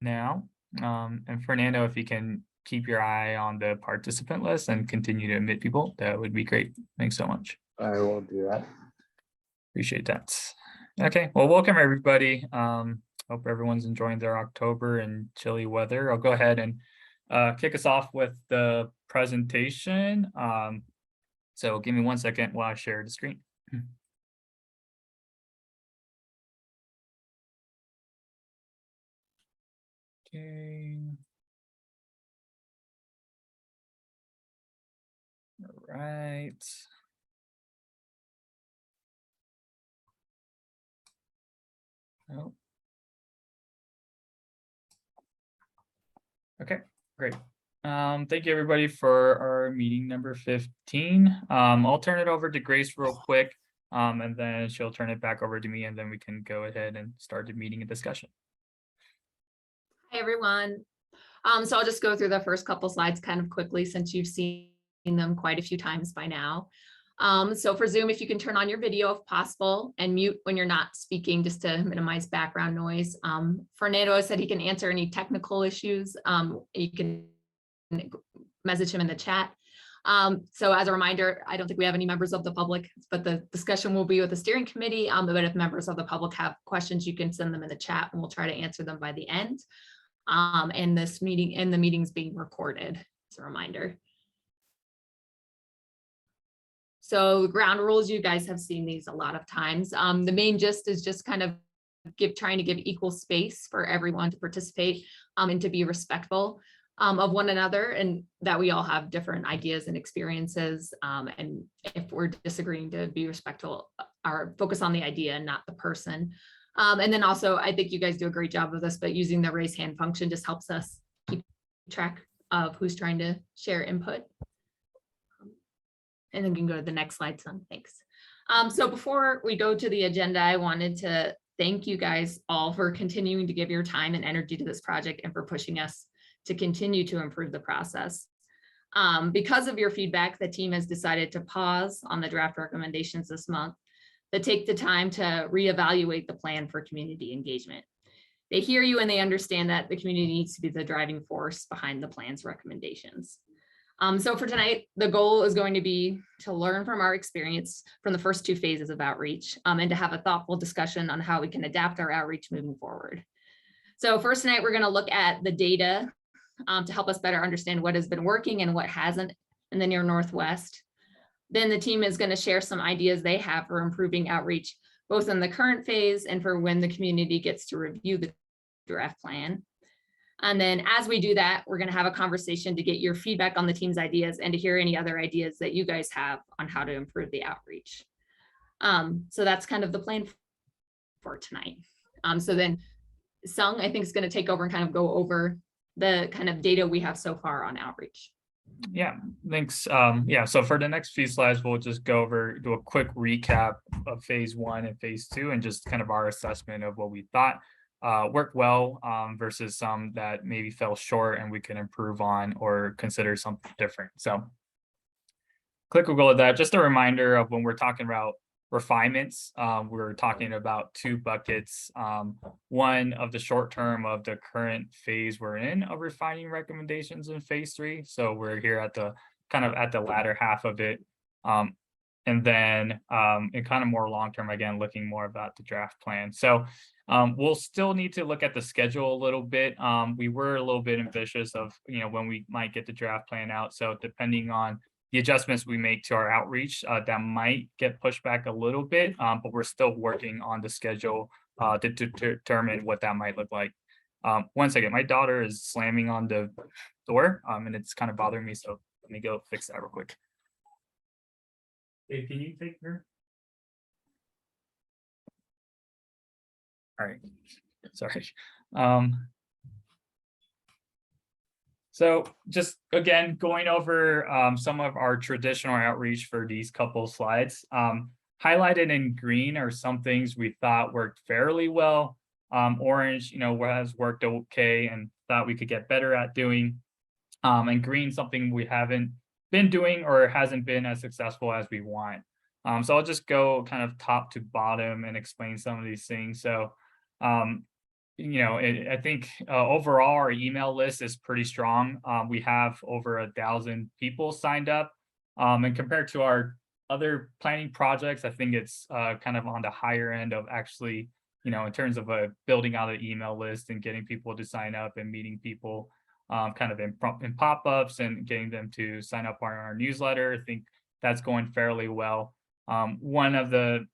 now. And Fernando, if you can keep your eye on the participant list and continue to admit people, that would be great. Thanks so much. I will do that. Appreciate that. Okay, well, welcome everybody. Hope everyone's enjoying their October and chilly weather. I'll go ahead and kick us off with the presentation. So give me 1 second while I share the screen. Okay. All right. Oh. Okay, great. Thank you everybody for our meeting number 15. I'll turn it over to Grace real quick, and then she'll turn it back over to me, and then we can go ahead and start the meeting and discussion. Hi, everyone. So I'll just go through the first couple slides kind of quickly since you've seen them quite a few times by now. So for Zoom, if you can turn on your video if possible and mute when you're not speaking just to minimize background noise. Fernando said he can answer any technical issues. You can message him in the chat. So as a reminder, I don't think we have any members of the public, but the discussion will be with the steering committee. But if members of the public have questions, you can send them in the chat and we'll try to answer them by the end. And this meeting and the meeting's being recorded as a reminder. So ground rules, you guys have seen these a lot of times. The main gist is just kind of trying to give equal space for everyone to participate and to be respectful of one another, and that we all have different ideas and experiences. And if we're disagreeing, to be respectful or focus on the idea and not the person. And then also, I think you guys do a great job of this, but using the raise hand function just helps us keep track of who's trying to share input. And then we can go to the next slide, son. Thanks. So before we go to the agenda, I wanted to thank you guys all for continuing to give your time and energy to this project and for pushing us to continue to improve the process. Because of your feedback, the team has decided to pause on the draft recommendations this month to take the time to reevaluate the plan for community engagement. They hear you and they understand that the community needs to be the driving force behind the plan's recommendations. So for tonight, the goal is going to be to learn from our experience from the first two phases of outreach and to have a thoughtful discussion on how we can adapt our outreach moving forward. So first tonight, we're going to look at the data to help us better understand what has been working and what hasn't in the near Northwest. Then the team is going to share some ideas they have for improving outreach, both in the current phase and for when the community gets to review the draft plan. And then as we do that, we're going to have a conversation to get your feedback on the team's ideas and to hear any other ideas that you guys have on how to improve the outreach. So that's kind of the plan for tonight. So then Sung, I think, is going to take over and kind of go over the kind of data we have so far on outreach. Yeah, thanks. Yeah, so for the next few slides, we'll just do a quick recap of phase 1 and phase 2 and just kind of our assessment of what we thought worked well versus some that maybe fell short and we can improve on or consider something different. So quick we'll go with that. Just a reminder of when we're talking about refinements, we're talking about two buckets. One of the short term of the current phase we're in of refining recommendations in phase 3. So we're here at the kind of at the latter half of it. And then in kind of more long term, again, looking more about the draft plan. So we'll still need to look at the schedule a little bit. We were a little bit ambitious of, when we might get the draft plan out. So depending on the adjustments we make to our outreach, that might get pushed back a little bit, but we're still working on the schedule to determine what that might look like. 1 second, my daughter is slamming on the door and it's kind of bothering me. So let me go fix that real quick. Hey, can you take her? All right, sorry. So just again, going over some of our traditional outreach for these couple slides. Highlighted in green are some things we thought worked fairly well. Orange, has worked okay and thought we could get better at doing. And green, something we haven't been doing or hasn't been as successful as we want. So I'll just go kind of top to bottom and explain some of these things. So I think overall our email list is pretty strong. We have over 1,000 people signed up. And compared to our other planning projects, I think it's kind of on the higher end of actually, in terms of building out an email list and getting people to sign up and meeting people kind of in pop-ups and getting them to sign up on our newsletter. I think that's going fairly well. One of the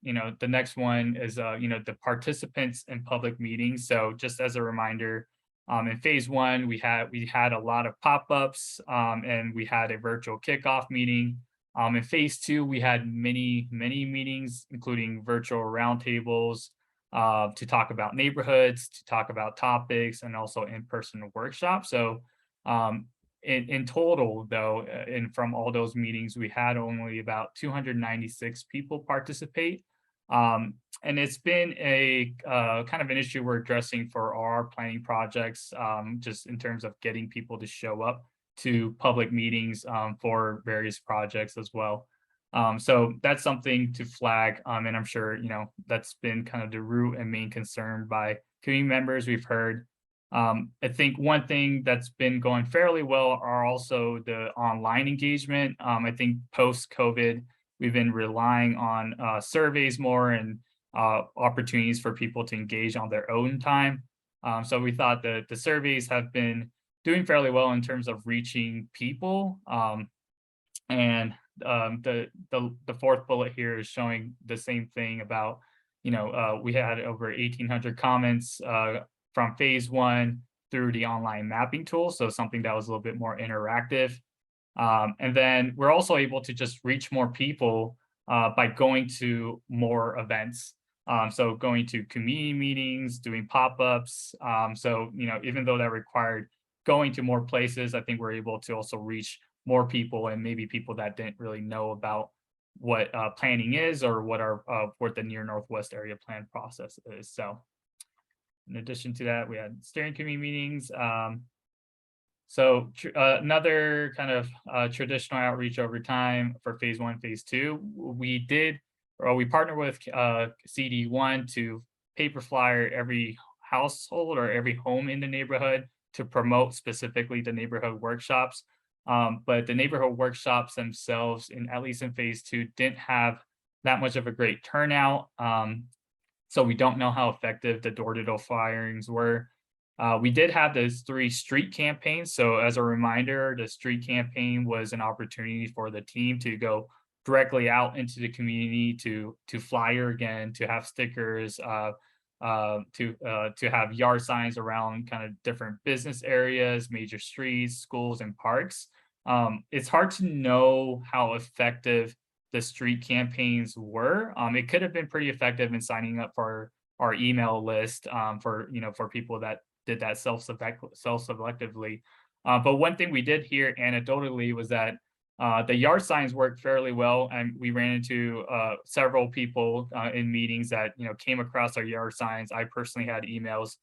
next one is, the participants in public meetings. So just as a reminder, in phase one, we had a lot of pop-ups and we had a virtual kickoff meeting. In phase two, we had many meetings, including virtual roundtables to talk about neighborhoods, to talk about topics, and also in-person workshops. So in total, though, and from all those meetings, we had only about 296 people participate. And it's been a kind of an issue we're addressing for our planning projects, just in terms of getting people to show up to public meetings for various projects as well. So that's something to flag. And I'm sure, that's been kind of the root and main concern by community members we've heard. I think one thing that's been going fairly well are also the online engagement. I think post-COVID, we've been relying on surveys more and opportunities for people to engage on their own time. So we thought that the surveys have been doing fairly well in terms of reaching people. And the fourth bullet here is showing the same thing about, we had over 1,800 comments from phase one through the online mapping tool. So something that was a little bit more interactive. And then we're also able to just reach more people by going to more events. So going to community meetings, doing pop-ups. So, even though that required going to more places, I think we're able to also reach more people, and maybe people that didn't really know about what planning is or what the Near Northwest Area Plan process is. So in addition to that, we had steering committee meetings. Another kind of traditional outreach over time for phase one, phase two, we partnered with CD1 to paper flyer every household or every home in the neighborhood to promote specifically the neighborhood workshops. But the neighborhood workshops themselves, at least in phase two, didn't have that much of a great turnout. So we don't know how effective the door-to-door firings were. We did have those 3 street campaigns. So as a reminder, the street campaign was an opportunity for the team to go directly out into the community to flyer again, to have stickers, to have yard signs around kind of different business areas, major streets, schools, and parks. It's hard to know how effective the street campaigns were. It could have been pretty effective in signing up for our email list for people that did that self-selectively. But one thing we did hear anecdotally was that the yard signs worked fairly well, and we ran into several people in meetings that came across our yard signs. I personally had emails,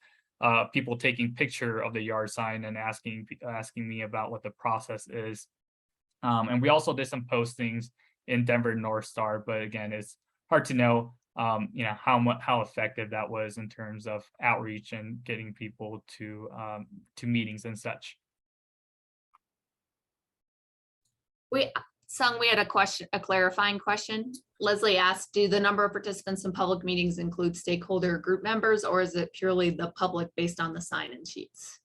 people taking picture of the yard sign and asking me about what the process is. And we also did some postings in Denver North Star, but again, it's hard to know, how effective that was in terms of outreach and getting people to meetings and such. Sung, we had a clarifying question. Leslie asked, do the number of participants in public meetings include stakeholder group members, or is it purely the public based on the sign-in sheets?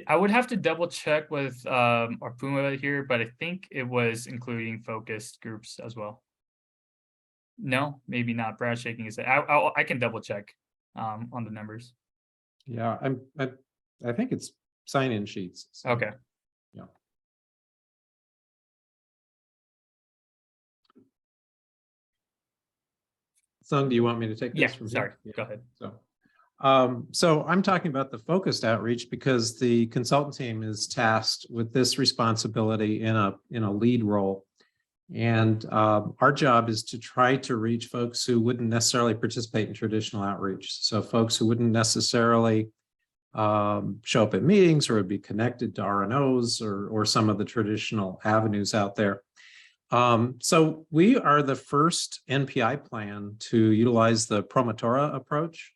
I would have to double check with our Puma here, but I think it was including focused groups as well. No, maybe not. Brad shaking his head. I can double check on the numbers. Yeah, I think it's sign-in sheets. So, okay. Yeah. Sung, do you want me to take this? Yeah, sorry. Go ahead. So I'm talking about the focused outreach because the consultant team is tasked with this responsibility in a lead role. And our job is to try to reach folks who wouldn't necessarily participate in traditional outreach. So folks who wouldn't necessarily show up at meetings or would be connected to RNOs or some of the traditional avenues out there. So we are the first NPI plan to utilize the Promotora approach.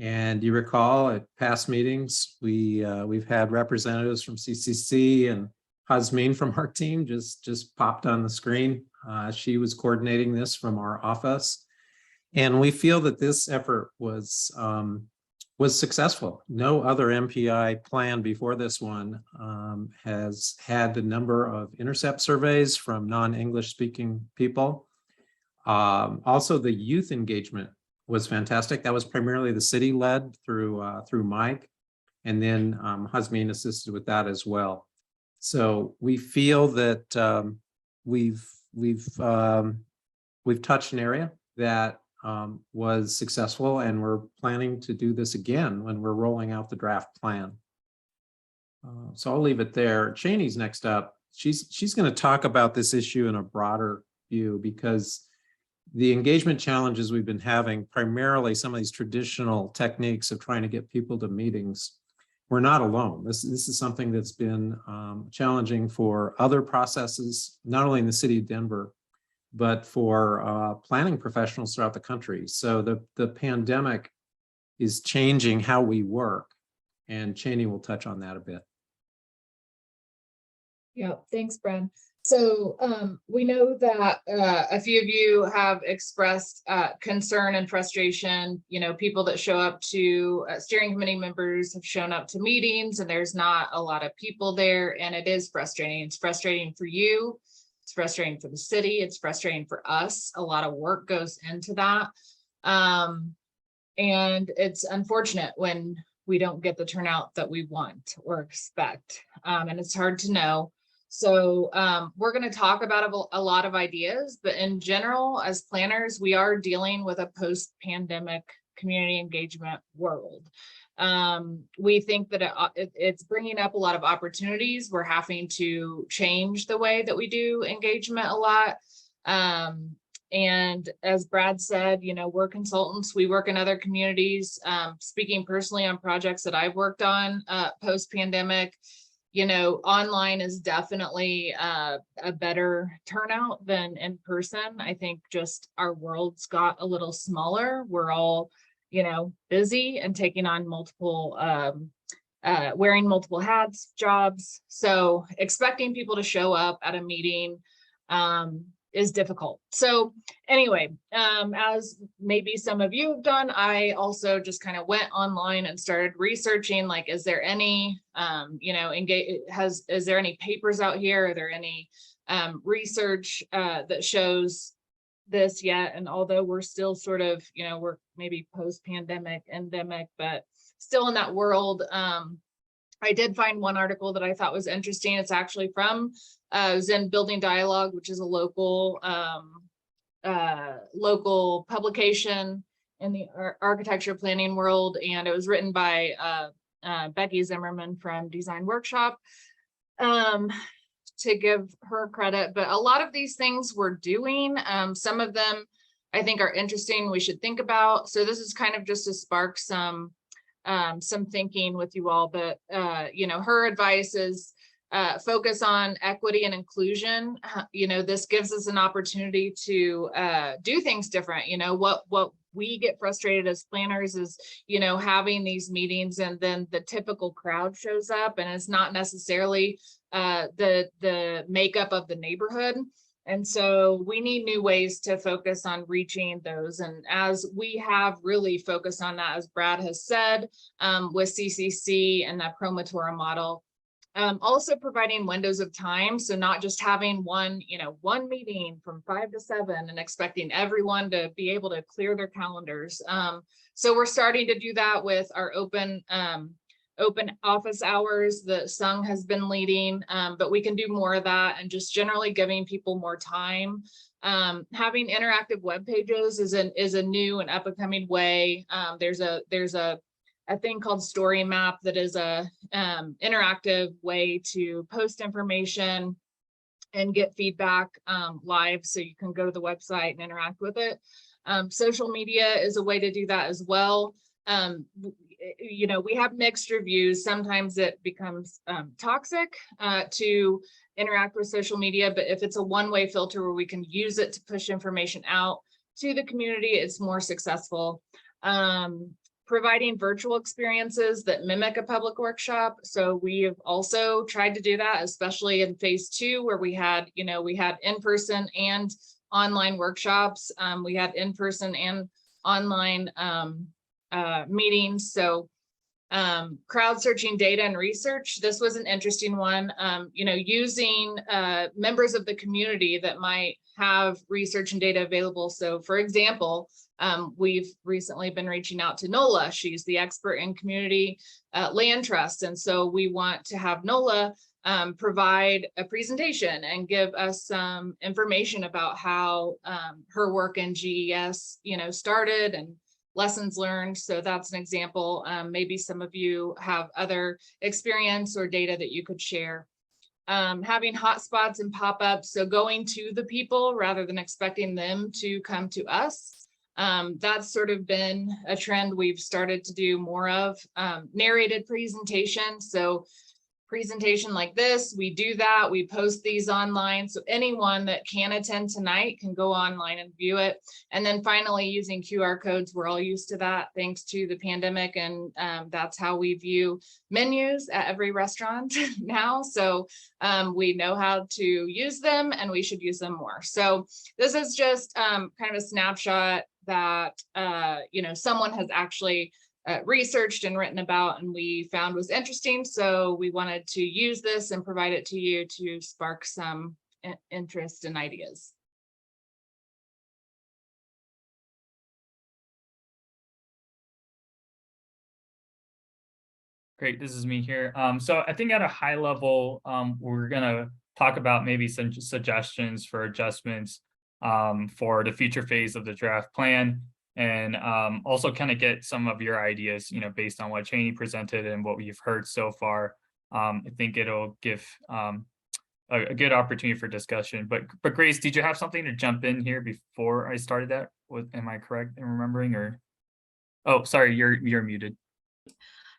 And you recall at past meetings, we've had representatives from CCC, and Hasmin from our team just popped on the screen. She was coordinating this from our office. And we feel that this effort was successful. No other MPI plan before this one has had the number of intercept surveys from non-English speaking people. Also, the youth engagement was fantastic. That was primarily the city led through Mike, and then Hasmin assisted with that as well. So we feel that we've touched an area that was successful, and we're planning to do this again when we're rolling out the draft plan. So I'll leave it there. Cheney's next up. She's going to talk about this issue in a broader view, because the engagement challenges we've been having, primarily some of these traditional techniques of trying to get people to meetings, we're not alone. This is something that's been challenging for other processes, not only in the city of Denver, but for planning professionals throughout the country. So the pandemic is changing how we work, and Cheney will touch on that a bit. Yeah, thanks, Brad. So we know that a few of you have expressed concern and frustration. You know, people that show up to steering committee members have shown up to meetings and there's not a lot of people there, and it is frustrating. It's frustrating for you. It's frustrating for the city. It's frustrating for us. A lot of work goes into that. And it's unfortunate when we don't get the turnout that we want or expect. And it's hard to know. So we're going to talk about a lot of ideas, but in general, as planners, we are dealing with a post-pandemic community engagement world. We think that it's bringing up a lot of opportunities. We're having to change the way that we do engagement a lot. And as Brad said, you know, we're consultants. We work in other communities. Speaking personally on projects that I've worked on post-pandemic, you know, online is definitely a better turnout than in person. I think just our worlds got a little smaller. We're all, you know, busy and taking on multiple, wearing multiple hats, jobs. So expecting people to show up at a meeting is difficult. So anyway, as maybe some of you have done, I also just kind of went online and started researching, like, is there any, you know, is there any papers out here? Are there any research that shows this yet? And although we're still sort of, you know, we're maybe post-pandemic, endemic, but still in that world, I did find one article that I thought was interesting. It's actually from Zen Building Dialogue, which is a local local publication in the architecture planning world, and it was written by Becky Zimmerman from Design Workshop. To give her credit, but a lot of these things we're doing, some of them I think are interesting, we should think about. So this is kind of just to spark some thinking with you all, but you know, her advice is focus on equity and inclusion. You know, this gives us an opportunity to do things different. You know, what we get frustrated as planners is, you know, having these meetings and then the typical crowd shows up and it's not necessarily the makeup of the neighborhood. And so we need new ways to focus on reaching those. And as we have really focused on that, as Brad has said, with CCC and that Promotora model, also providing windows of time. So not just having one meeting from 5 to 7 and expecting everyone to be able to clear their calendars. So we're starting to do that with our open office hours that Sung has been leading, but we can do more of that, and just generally giving people more time. Having interactive web pages is a new and up and coming way. There's a thing called Story Map that is a interactive way to post information and get feedback live, so you can go to the website and interact with it. Social media is a way to do that as well. You know, we have mixed reviews. Sometimes it becomes toxic to interact with social media, but if it's a one-way filter where we can use it to push information out to the community, it's more successful. providing virtual experiences that mimic a public workshop. So we have also tried to do that, especially in phase 2, where we had in-person and online workshops. We had in-person and online meetings. So crowd searching data and research. This was an interesting one, using members of the community that might have research and data available. So for example, we've recently been reaching out to NOLA. She's the expert in community land trust. And so we want to have NOLA provide a presentation and give us some information about how her work in GES, started and lessons learned. So that's an example. Maybe some of you have other experience or data that you could share. Having hotspots and pop-ups, so going to the people rather than expecting them to come to us. That's sort of been a trend we've started to do more of. Narrated presentation, so presentation like this, we do that, we post these online, so anyone that can attend tonight can go online and view it. And then finally, using QR codes, we're all used to that thanks to the pandemic, and that's how we view menus at every restaurant now. So we know how to use them, and we should use them more. So this is just kind of a snapshot that someone has actually researched and written about, and we found was interesting. So we wanted to use this and provide it to you to spark some interest and ideas. Great, this is me here. So I think at a high level, we're gonna talk about maybe some suggestions for adjustments for the future phase of the draft plan. And also kind of get some of your ideas, based on what Cheney presented and what we've heard so far. I think it'll give a good opportunity for discussion. But Grace, did you have something to jump in here before I started that? Am I correct in remembering, or? Oh, sorry, you're muted.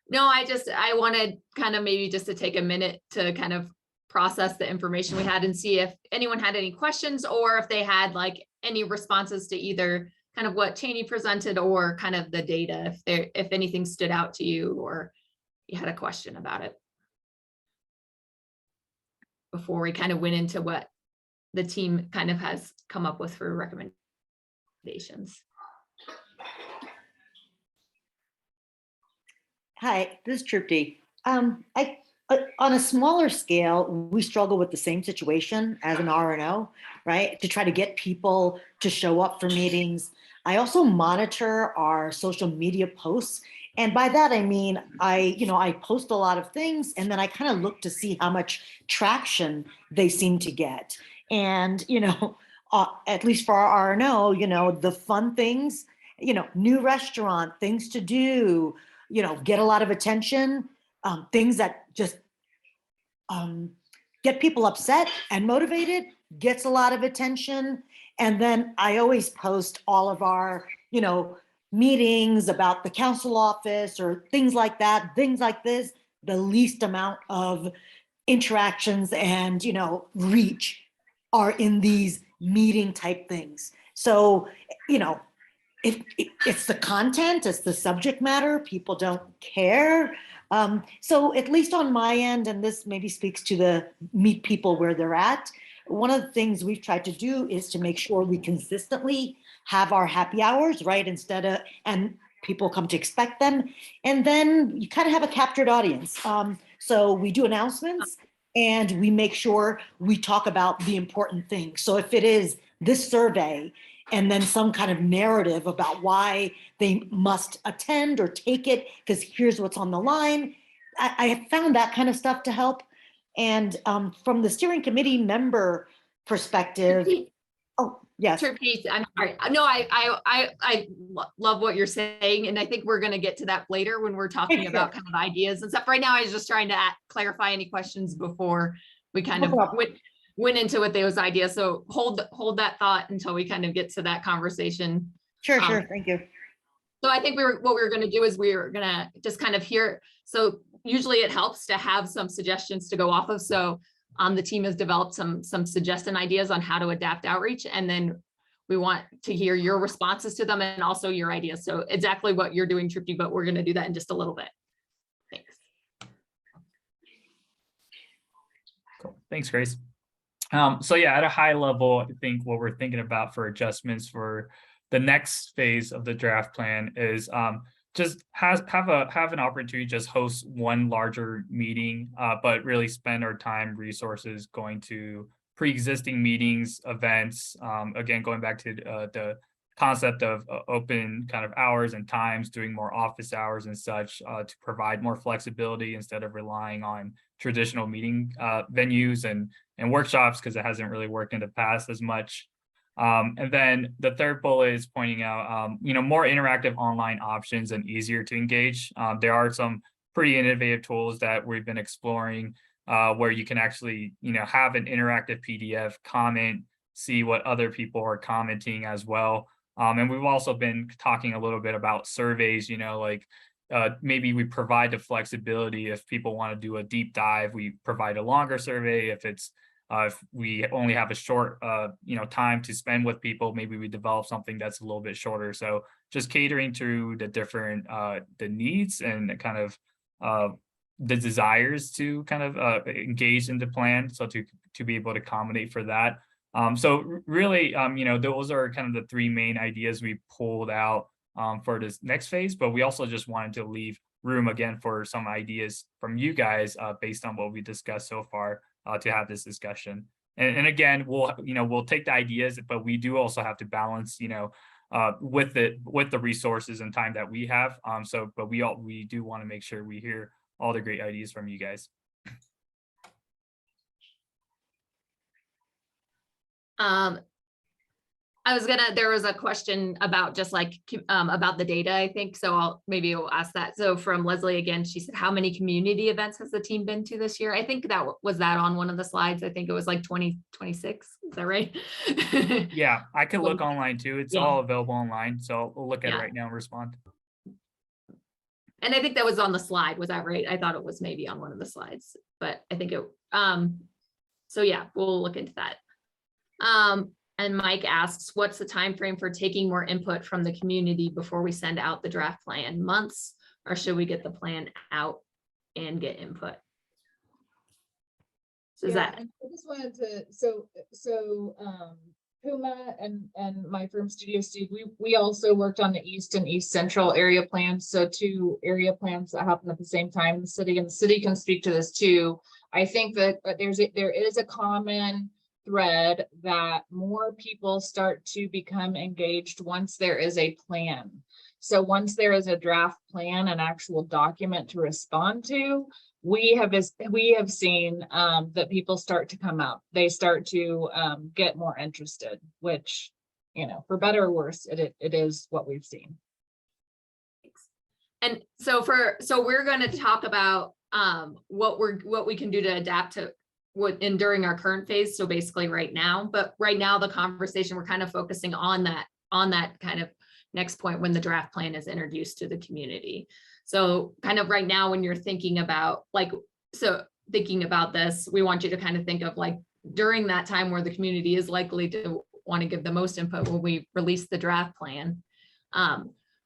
No, I wanted kind of maybe just to take a minute to kind of process the information we had and see if anyone had any questions, or if they had like any responses to either kind of what Cheney presented or kind of the data, if anything stood out to you or you had a question about it before we kind of went into what the team kind of has come up with for recommendations. Hi, this is Trupti. On a smaller scale, we struggle with the same situation as an RNO, right? To try to get people to show up for meetings. I also monitor our social media posts. And by that, I mean, I post a lot of things, and then I kind of look to see how much traction they seem to get. And, at least for our RNO, the fun things, new restaurant, things to do, get a lot of attention, things that just get people upset and motivated, gets a lot of attention. And then I always post all of our, meetings about the council office or things like that, things like this, the least amount of interactions and, reach are in these meeting type things. So, it's the content, it's the subject matter, people don't care. So at least on my end, and this maybe speaks to the meet people where they're at, one of the things we've tried to do is to make sure we consistently have our happy hours, right? And people come to expect them. And then you kind of have a captured audience. So we do announcements and we make sure we talk about the important things. So if it is this survey and then some kind of narrative about why they must attend or take it, because here's what's on the line, I have found that kind of stuff to help. And from the steering committee member perspective, oh, yes. Trupti, I'm sorry. No, I love what you're saying. And I think we're going to get to that later when we're talking about kind of ideas and stuff. Right now, I was just trying to clarify any questions before we kind of went into what those ideas. So hold that thought until we kind of get to that conversation. Sure. Thank you. So I think what we were going to do is we were going to just kind of hear. So usually it helps to have some suggestions to go off of. So the team has developed some suggested ideas on how to adapt outreach. And then we want to hear your responses to them and also your ideas. So exactly what you're doing, Tripti, but we're going to do that in just a little bit. Thanks. Cool. Thanks, Grace. So yeah, at a high level, I think what we're thinking about for adjustments for the next phase of the draft plan is just have an opportunity to just host one larger meeting, but really spend our time, resources going to pre-existing meetings, events. Again, going back to the concept of open kind of hours and times, doing more office hours and such to provide more flexibility instead of relying on traditional meeting venues and workshops, because it hasn't really worked in the past as much. And then the third bullet is pointing out, more interactive online options and easier to engage. There are some pretty innovative tools that we've been exploring where you can actually, have an interactive PDF, comment, see what other people are commenting as well. And we've also been talking a little bit about surveys, maybe we provide the flexibility if people want to do a deep dive, we provide a longer survey. If we only have a short, time to spend with people, maybe we develop something that's a little bit shorter. So just catering to the different, the needs and kind of the desires to kind of engage in the plan. So to be able to accommodate for that. So really, those are kind of the three main ideas we pulled out for this next phase, but we also just wanted to leave room again for some ideas from you guys based on what we discussed so far to have this discussion. And again, we'll take the ideas, but we do also have to balance, with the resources and time that we have. But we do want to make sure we hear all the great ideas from you guys. There was a question about just like, about the data, I think. So maybe we'll ask that. So from Leslie again, she said, how many community events has the team been to this year? I think that was that on one of the slides. I think it was like 26. Is that right? Yeah, I can look online too. It's all available online. So we'll look at it right now and respond. And I think that was on the slide. Was that right? I thought it was maybe on one of the slides, but I think it, so yeah, we'll look into that. And Mike asks, what's the time frame for taking more input from the community before we send out the draft plan? Months, or should we get the plan out and get input? So is that? I just wanted to, so Puma and my firm Studio Steve, we also worked on the East and East Central area plans. So 2 area plans that happened at the same time in the city, and the city can speak to this too. I think that there is a common thread that more people start to become engaged once there is a plan. So once there is a draft plan, an actual document to respond to, we have seen that people start to come out. They start to get more interested, which, for better or worse, it is what we've seen. And so we're going to talk about what we can do to adapt to during our current phase. So basically right now, but right now the conversation, we're kind of focusing on that kind of next point when the draft plan is introduced to the community. So kind of right now, when you're thinking about thinking about this, we want you to kind of think of like during that time where the community is likely to want to give the most input when we release the draft plan,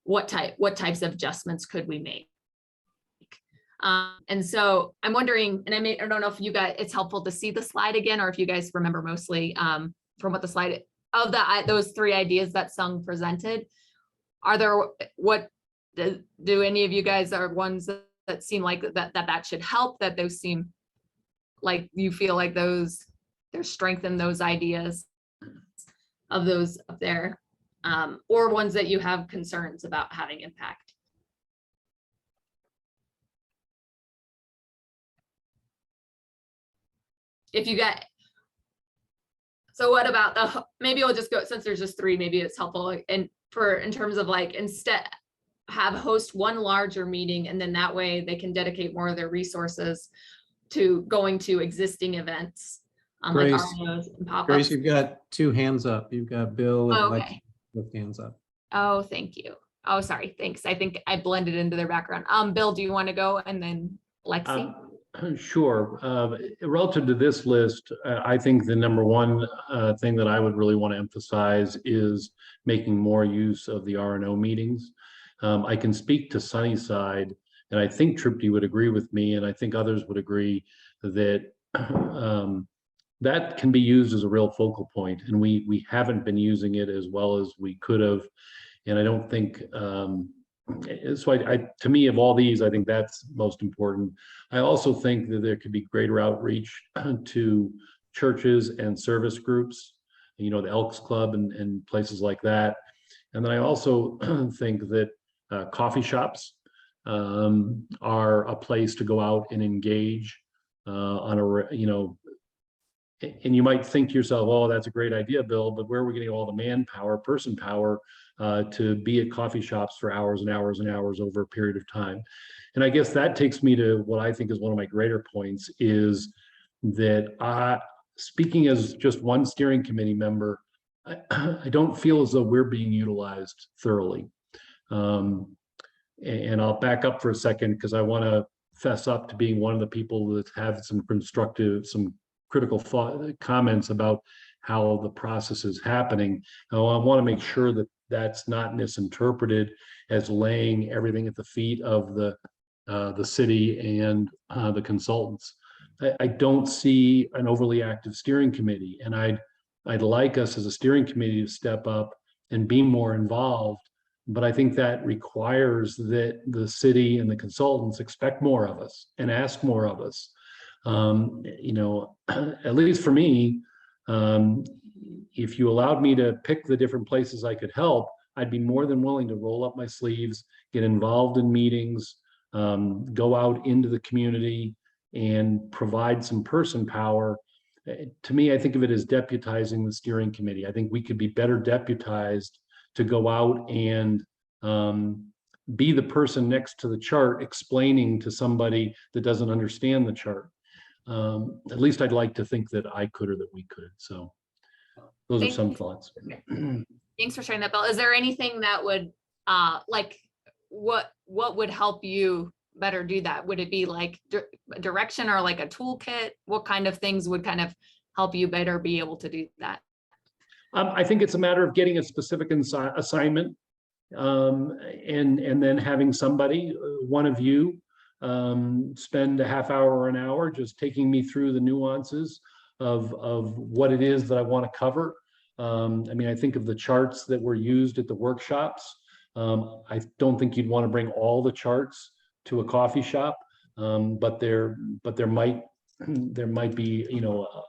what types of adjustments could we make? And so I'm wondering, and I don't know if you guys, it's helpful to see the slide again, or if you guys remember mostly from what the slide of those 3 ideas that Sung presented. Are there, do any of you guys are ones that seem like that should help, that those seem like you feel like there's strength in those ideas of those up there, or ones that you have concerns about having impact? If you got, so what about maybe we'll just go, since there's just 3, maybe it's helpful in terms of like, instead have host one larger meeting, and then that way they can dedicate more of their resources to going to existing events. Like RNOs and pop-ups. Grace, you've got 2 hands up. You've got Bill and Okay. Lexi with hands up. Oh, thank you. Oh, sorry. Thanks. I think I blended into their background. Bill, do you want to go, and then Lexi? Sure. Relative to this list, I think the number one thing that I would really want to emphasize is making more use of the R&O meetings. I can speak to Sunnyside, and I think Tripti would agree with me, and I think others would agree that that can be used as a real focal point, and we haven't been using it as well as we could have. And I don't think so. To me, of all these, I think that's most important. I also think that there could be greater outreach to churches and service groups, the Elks Club and places like that. And then I also think that coffee shops are a place to go out and engage on and you might think to yourself, oh, that's a great idea, Bill, but where are we getting all the manpower, person power to be at coffee shops for hours and hours and hours over a period of time? And I guess that takes me to what I think is one of my greater points, is that speaking as just one steering committee member, I don't feel as though we're being utilized thoroughly. And I'll back up for a second because I want to fess up to being one of the people that have some critical comments about how the process is happening. I want to make sure that that's not misinterpreted as laying everything at the feet of the city and the consultants. I don't see an overly active steering committee, and I'd like us as a steering committee to step up and be more involved. But I think that requires that the city and the consultants expect more of us and ask more of us. At least for me, if you allowed me to pick the different places I could help, I'd be more than willing to roll up my sleeves, get involved in meetings, go out into the community and provide some person power. To me, I think of it as deputizing the steering committee. I think we could be better deputized to go out and be the person next to the chart explaining to somebody that doesn't understand the chart. At least I'd like to think that I could or that we could. So those are some thoughts. Thanks for sharing that, Bill. Is there anything that would what would help you better do that? Would it be like direction or like a toolkit? What kind of things would kind of help you better be able to do that? I think it's a matter of getting a specific assignment and then having somebody, one of you, spend a half hour or an hour just taking me through the nuances of what it is that I want to cover. I think of the charts that were used at the workshops. I don't think you'd want to bring all the charts to a coffee shop, but there might be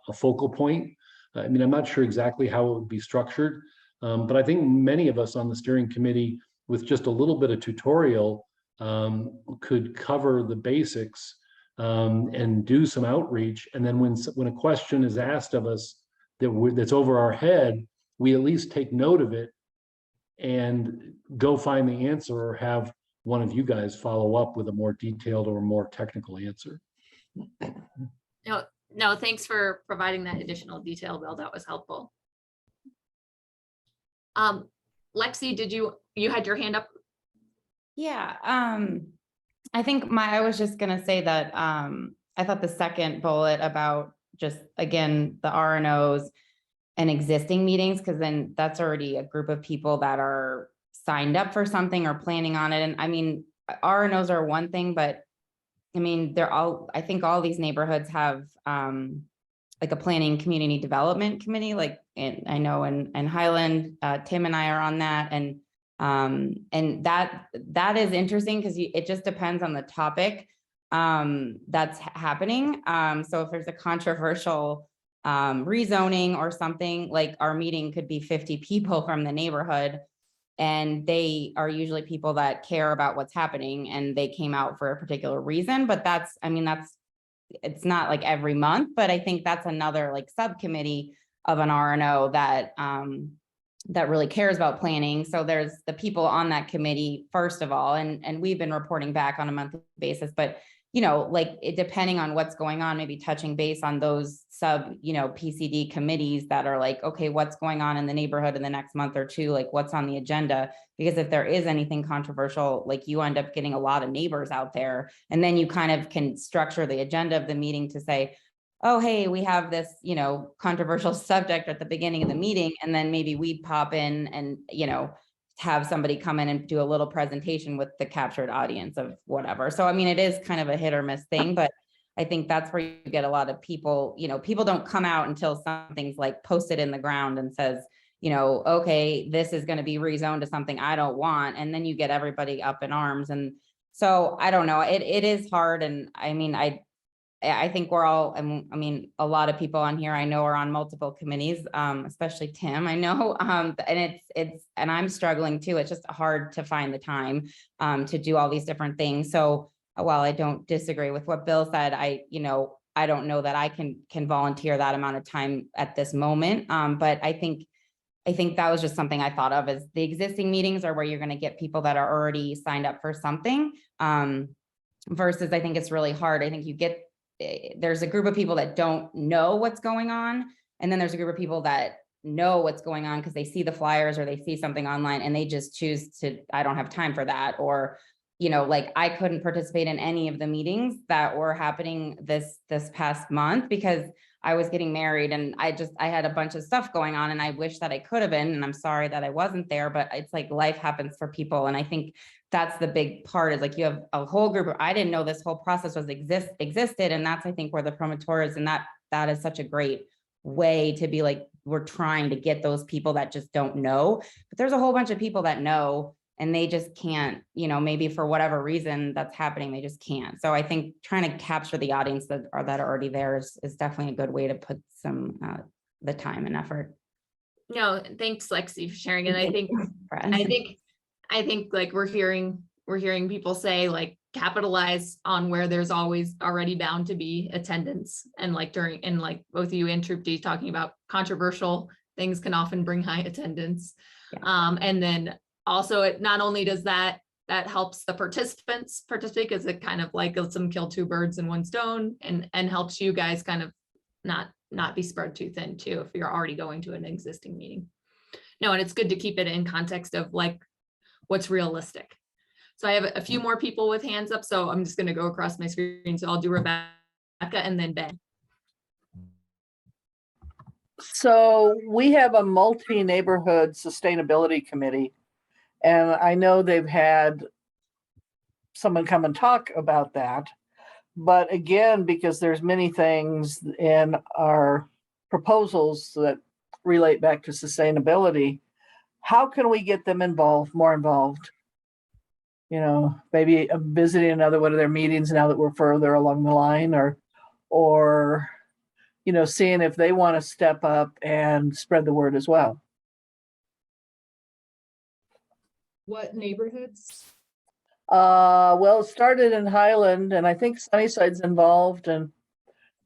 a focal point. I'm not sure exactly how it would be structured, but I think many of us on the steering committee, with just a little bit of tutorial, could cover the basics and do some outreach. And then when a question is asked of us that's over our head, we at least take note of it and go find the answer, or have one of you guys follow up with a more detailed or more technical answer. No, thanks for providing that additional detail, Bill. That was helpful. Lexi, you had your hand up? Yeah, I think I was just gonna say that I thought the second bullet about just, again, the R&Os and existing meetings, because then that's already a group of people that are signed up for something or planning on it. And R&Os are one thing, but I think all these neighborhoods have like a planning community development committee, I know in Highland, Tim and I are on that. And that is interesting because it just depends on the topic that's happening. So if there's a controversial rezoning or something, like our meeting could be 50 people from the neighborhood, and they are usually people that care about what's happening and they came out for a particular reason. But it's not like every month, but I think that's another like subcommittee of an R&O that really cares about planning. So there's the people on that committee, first of all, and we've been reporting back on a monthly basis, but you know, like it, depending on what's going on, maybe touching base on those sub, you know, PCD committees that are like, okay, what's going on in the neighborhood in the next month or two, like what's on the agenda? Because if there is anything controversial, like you end up getting a lot of neighbors out there, and then you kind of can structure the agenda of the meeting to say, oh, hey, we have this, you know, controversial subject at the beginning of the meeting, and then maybe we pop in and, you know, have somebody come in and do a little presentation with the captured audience of whatever. So, I mean, it is kind of a hit or miss thing, but I think that's where you get a lot of people, you know, people don't come out until something's like posted in the ground and says, you know, okay, this is going to be rezoned to something I don't want. And then you get everybody up in arms. And so I don't know, it is hard. And I mean, I think we're all, I mean, a lot of people on here I know are on multiple committees, especially Tim, I know, and and I'm struggling too. It's just hard to find the time to do all these different things. So while I don't disagree with what Bill said, you know, I don't know that I can volunteer that amount of time at this moment. But I think that was just something I thought of as the existing meetings are where you're going to get people that are already signed up for something. Versus I think it's really hard. I think there's a group of people that don't know what's going on. And then there's a group of people that know what's going on because they see the flyers or they see something online and they just choose to, I don't have time for that. Or, you know, like I couldn't participate in any of the meetings that were happening this past month because I was getting married and I had a bunch of stuff going on and I wish that I could have been, and I'm sorry that I wasn't there, but it's like life happens for people. And I think that's the big part is like you have a whole group of, I didn't know this whole process existed. And that's, I think, where the promotor is. And that is such a great way to be like, we're trying to get those people that just don't know, but there's a whole bunch of people that know and they just can't, you know, maybe for whatever reason that's happening, they just can't. So I think trying to capture the audience that are already there is definitely a good way to put some, the time and effort. No, thanks, Lexi, for sharing. And I think, Brad. I think like we're hearing people say like capitalize on where there's always already bound to be attendance. And like like both of you and Troop D talking about controversial things can often bring high attendance. Yeah. And then also it not only does that helps the participants participate because it kind of like lets them kill two birds in one stone and helps you guys kind of not be spread too thin too if you're already going to an existing meeting. No, and it's good to keep it in context of like what's realistic. So I have a few more people with hands up, so I'm just going to go across my screen. So I'll do Rebecca and then Ben. So we have a multi-neighborhood sustainability committee, and I know they've had someone come and talk about that. But again, because there's many things in our proposals that relate back to sustainability, how can we get them more involved? You know, maybe visiting another one of their meetings now that we're further along the line, or you know, seeing if they want to step up and spread the word as well. What neighborhoods? Well, it started in Highland, and I think Sunnyside's involved, and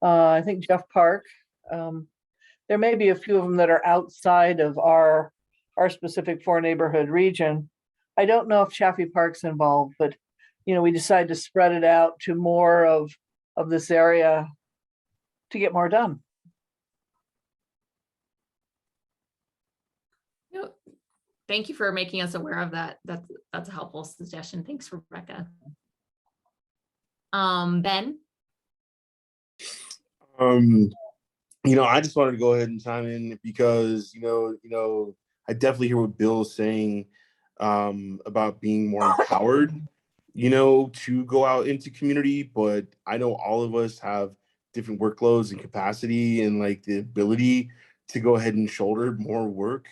I think Jeff Park. There may be a few of them that are outside of our specific 4-neighborhood region. I don't know if Chaffee Park's involved, but you know, we decided to spread it out to more of this area to get more done. Thank you for making us aware of that. That's a helpful suggestion. Thanks, Rebecca. Ben? You know, I just wanted to go ahead and chime in because, you know, I definitely hear what Bill's saying about being more empowered, you know, to go out into community. But I know all of us have different workloads and capacity and like the ability to go ahead and shoulder more work.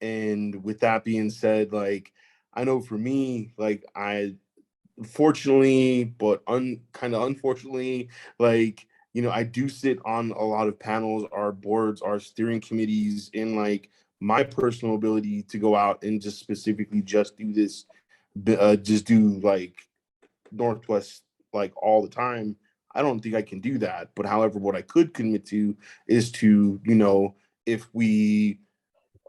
And with that being said, like, I know for me, like fortunately, but kind of unfortunately, like, you know, I do sit on a lot of panels, our boards, our steering committees, and like my personal ability to go out and just specifically just do this, just do like Northwest like all the time. I don't think I can do that. But however, what I could commit to is to, you know, if we,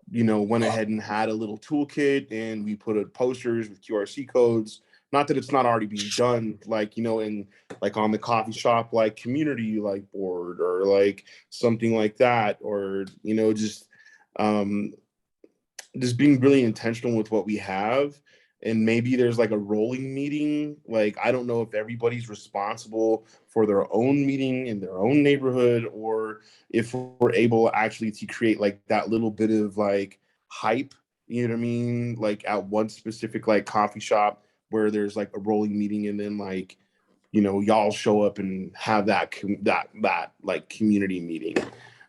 you know, went ahead and had a little toolkit and we put posters with QRC codes not that it's not already being done, like, in like on the coffee shop, like community, like board or like something like that, or, just being really intentional with what we have. And maybe there's like a rolling meeting. Like, I don't know if everybody's responsible for their own meeting in their own neighborhood, or if we're able actually to create like that little bit of like hype, you know what I mean? Like at one specific like coffee shop where there's like a rolling meeting, and then like, y'all show up and have that like community meeting.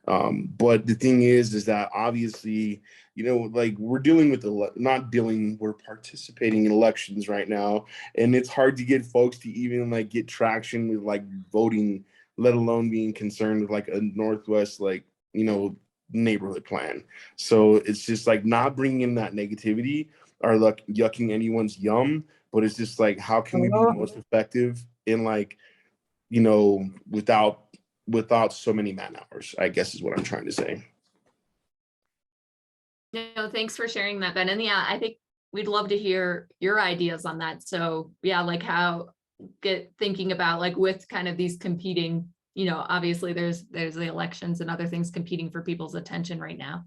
But the thing is that obviously, like we're we're participating in elections right now, and it's hard to get folks to even like get traction with like voting, let alone being concerned with like a Northwest, like, neighborhood plan. So it's just like not bringing in that negativity or like yucking anyone's yum, but it's just like, how can we be most effective in like, without so many man hours, I guess is what I'm trying to say. No, thanks for sharing that, Ben. And yeah, I think we'd love to hear your ideas on that. So yeah, like thinking about like with kind of these competing, obviously there's the elections and other things competing for people's attention right now.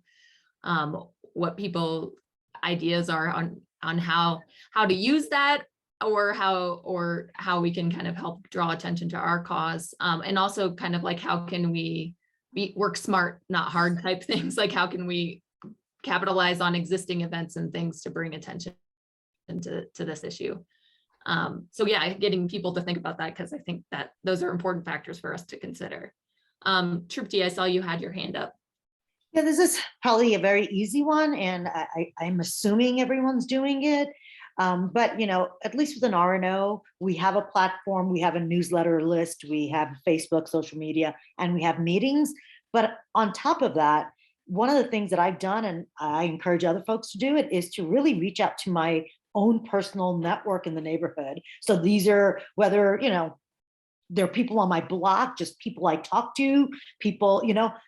What people ideas are on how to use that, or how we can kind of help draw attention to our cause. And also kind of like, how can we work smart, not hard type things? Like, how can we capitalize on existing events and things to bring attention to this issue? So yeah, getting people to think about that, because I think that those are important factors for us to consider. Trupti, I saw you had your hand up. Yeah, this is probably a very easy one, and I'm assuming everyone's doing it. But at least with an RNO, we have a platform, we have a newsletter list, we have Facebook, social media, and we have meetings. But on top of that, one of the things that I've done, and I encourage other folks to do it, is to really reach out to my own personal network in the neighborhood. So these are whether, there are people on my block, just people I talk to, people,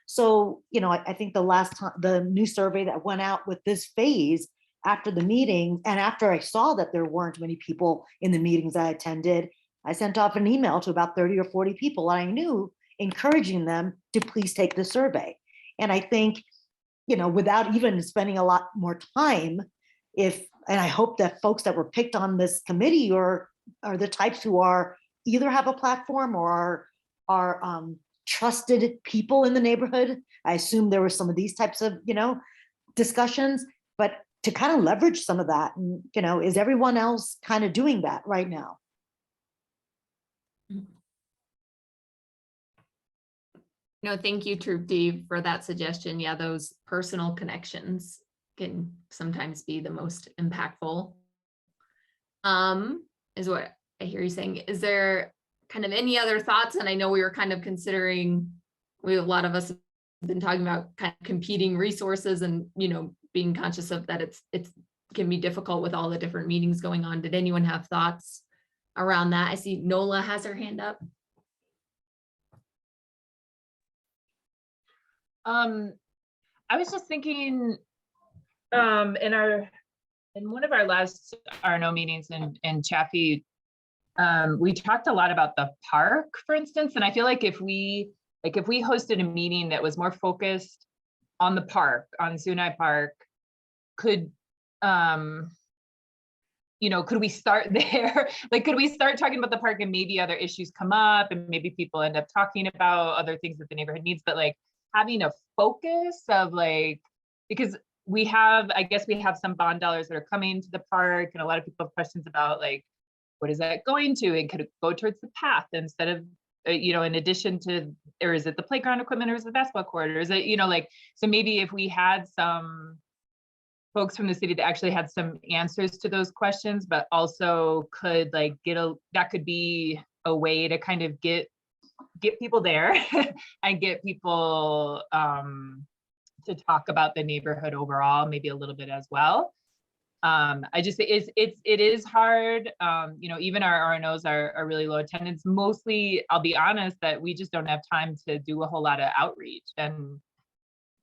so, I think the last time, the new survey that went out with this phase after the meeting, and after I saw that there weren't many people in the meetings I attended, I sent off an email to about 30 or 40 people I knew, encouraging them to please take the survey. And I think, without even spending a lot more time, and I hope that folks that were picked on this committee are the types who either have a platform or are trusted people in the neighborhood. I assume there were some of these types of, discussions, but to kind of leverage some of that. And, is everyone else kind of doing that right now? No, thank you, Trupti, for that suggestion. Yeah, those personal connections can sometimes be the most impactful. Is what I hear you saying. Is there kind of any other thoughts? And I know we were kind of considering, a lot of us have been talking about kind of competing resources and, being conscious of that it can be difficult with all the different meetings going on. Did anyone have thoughts around that? I see Nola has her hand up. I was just thinking, in one of our last RNO meetings in Chaffee, we talked a lot about the park, for instance, and I feel like if we hosted a meeting that was more focused on the park, on Zuni Park, could we start there? Like, could we start talking about the park and maybe other issues come up and maybe people end up talking about other things that the neighborhood needs, but like having a focus of like, because I guess we have some bond dollars that are coming to the park, and a lot of people have questions about like, what is that going to? And could it go towards the path instead of, in addition to, or is it the playground equipment, or is it the basketball court, or is it, so maybe if we had some folks from the city that actually had some answers to those questions, but also could like that could be a way to kind of get people there and get people to talk about the neighborhood overall, maybe a little bit as well. I just, it is hard. Even our RNOs are really low attendance. Mostly, I'll be honest, that we just don't have time to do a whole lot of outreach. And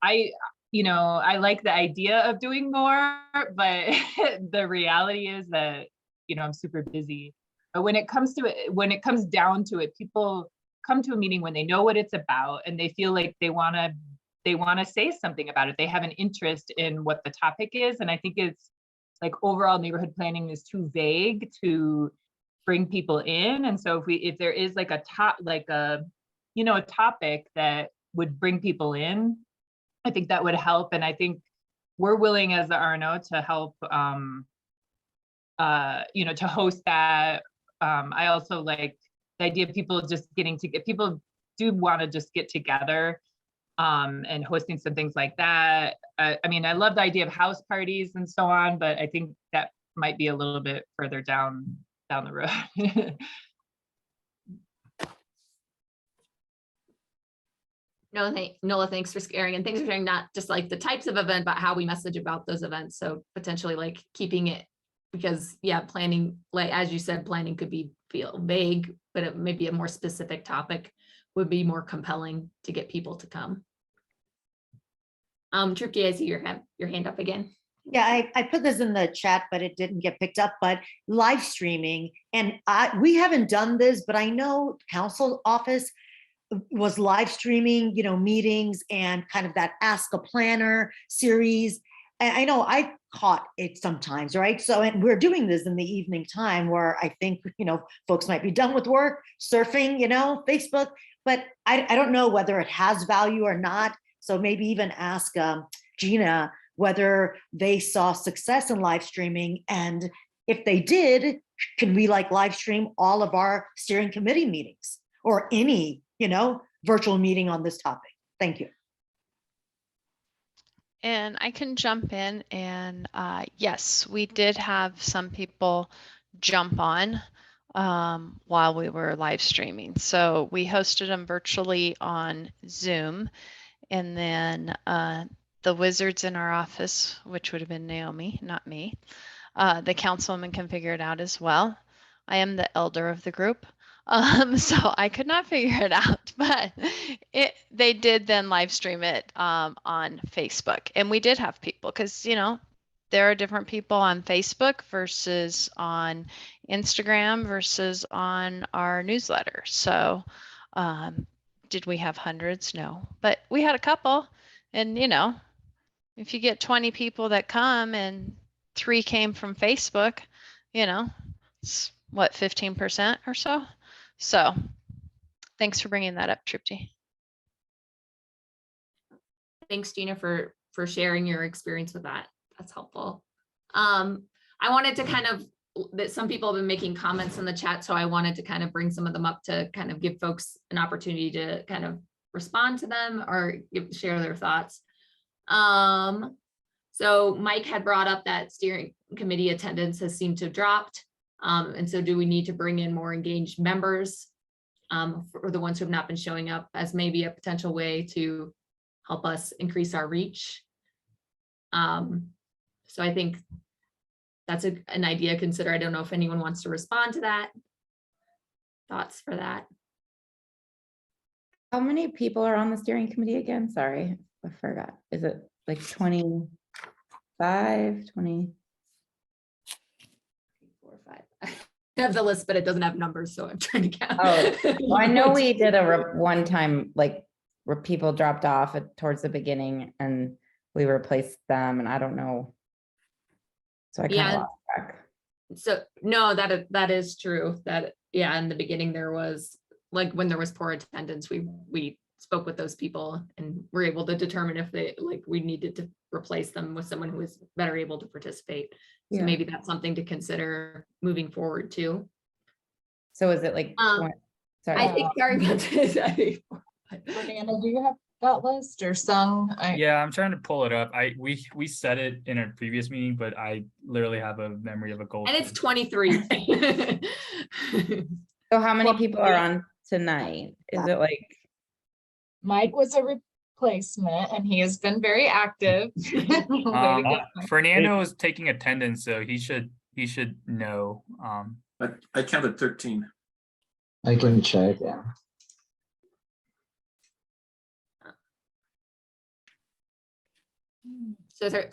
I like the idea of doing more, but the reality is that, I'm super busy. But when it comes down to it, people come to a meeting when they know what it's about and they feel like they want to say something about it. They have an interest in what the topic is. And I think it's like overall neighborhood planning is too vague to bring people in. And so if there is like a topic that would bring people in, I think that would help. And I think we're willing as the RNO to help, to host that. I also like the idea of people just people do want to just get together and hosting some things like that. I mean, I love the idea of house parties and so on, but I think that might be a little bit further down the road. Nola, thanks for sharing, and thanks for sharing not just like the types of event, but how we message about those events. So potentially like keeping it, because planning, like as you said, planning could feel vague, but it may be a more specific topic would be more compelling to get people to come. Trupti, I see your hand up again. Yeah, I put this in the chat, but it didn't get picked up, but live streaming, and we haven't done this, but I know council office was live streaming, meetings and kind of that Ask a Planner series. And I know I caught it sometimes, right? So, and we're doing this in the evening time where I think, folks might be done with work, surfing, Facebook, but I don't know whether it has value or not. So maybe even ask Gina whether they saw success in live streaming. And if they did, can we live stream all of our steering committee meetings or any virtual meeting on this topic? Thank you. And I can jump in, and yes, we did have some people jump on while we were live streaming. So we hosted them virtually on Zoom, and then the wizards in our office, which would have been Naomi, not me, the councilwoman can figure it out as well. I am the elder of the group. So I could not figure it out, but they did then live stream it on Facebook, and we did have people, because there are different people on Facebook versus on Instagram versus on our newsletter. So did we have hundreds? No, but we had a couple. And if you get 20 people that come and 3 came from Facebook, it's what, 15% or so. So thanks for bringing that up, Trupti. Thanks, Gina, for sharing your experience with that. That's helpful. I wanted to that some people have been making comments in the chat, so I wanted to kind of bring some of them up to kind of give folks an opportunity to kind of respond to them or share their thoughts. So Mike had brought up that steering committee attendance has seemed to have dropped. And so do we need to bring in more engaged members for the ones who have not been showing up as maybe a potential way to help us increase our reach? So I think that's an idea to consider. I don't know if anyone wants to respond to that. Thoughts for that? How many people are on the steering committee again? Sorry, I forgot. Is it like 25, 20? 4 or 5. I have the list, but it doesn't have numbers, so I'm trying to count. Oh, well, I know we did a one time, like where people dropped off towards the beginning and we replaced them, and I don't know. So I kind of lost track. So no, that is true. That in the beginning there was, like, when there was poor attendance, we spoke with those people and were able to determine if we needed to replace them with someone who was better able to participate. So maybe that's something to consider moving forward too. So is it like, sorry. I think, sorry about this. Fernanda, do you have that list or Sung? Yeah, I'm trying to pull it up. We said it in a previous meeting, but I literally have a memory of a gold. And it's 23. So how many people are on tonight? Is it like? Mike was a replacement and he has been very active. Fernando is taking attendance, so he should know. I counted 13. I can check. Yeah.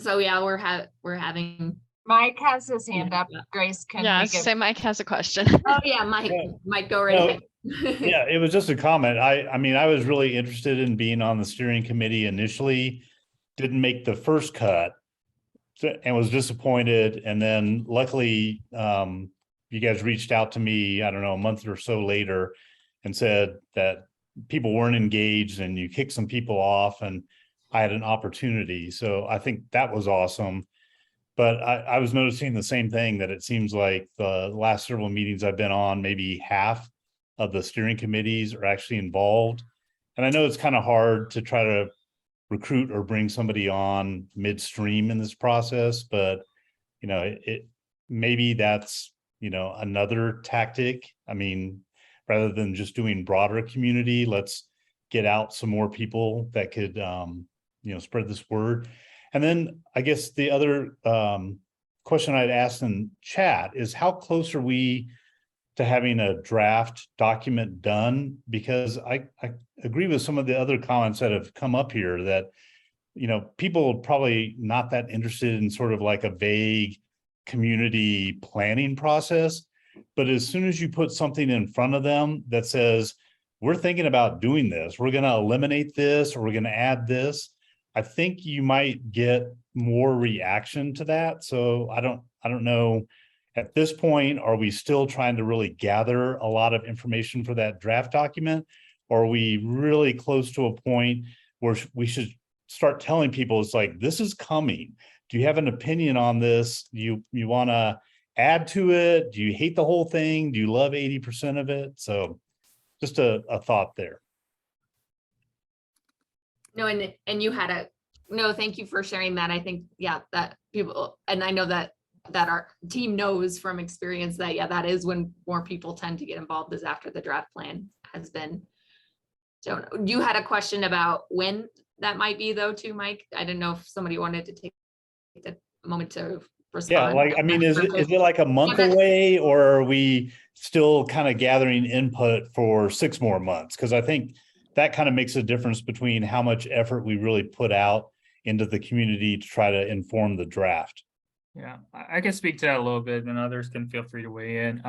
So yeah, we're having Mike has his hand up. Grace can Yeah, make it. say Mike has a question. Oh, yeah, Mike, Yeah. Mike, go right No, ahead. Yeah, it was just a comment. I mean, I was really interested in being on the steering committee initially, didn't make the first cut and was disappointed. And then luckily, you guys reached out to me, I don't know, a month or so later and said that people weren't engaged and you kicked some people off and I had an opportunity. So I think that was awesome. But I was noticing the same thing, that it seems like the last several meetings I've been on, maybe half of the steering committees are actually involved. And I know it's kind of hard to try to recruit or bring somebody on midstream in this process, but it maybe that's, another tactic. I mean, rather than just doing broader community, let's get out some more people that could, spread this word. And then I guess the other question I'd asked in chat is, how close are we to having a draft document done? Because I agree with some of the other comments that have come up here that, people are probably not that interested in sort of like a vague community planning process. But as soon as you put something in front of them that says, we're thinking about doing this, we're going to eliminate this, or we're going to add this, I think you might get more reaction to that. So I don't know. At this point, are we still trying to really gather a lot of information for that draft document? Or are we really close to a point where we should start telling people, it's like, this is coming. Do you have an opinion on this? You want to add to it? Do you hate the whole thing? Do you love 80% of it? So just a thought there. No, and you had thank you for sharing that. I think, yeah, that people, and I know that our team knows from experience that, yeah, that is when more people tend to get involved, is after the draft plan has been. So you had a question about when that might be though too, Mike? I didn't know if somebody wanted to take a moment to respond. Yeah, like, I mean, is it like a month away, or are we still kind of gathering input for 6 more months? Because I think that kind of makes a difference between how much effort we really put out into the community to try to inform the draft. Yeah, I can speak to that a little bit, and others can feel free to weigh in.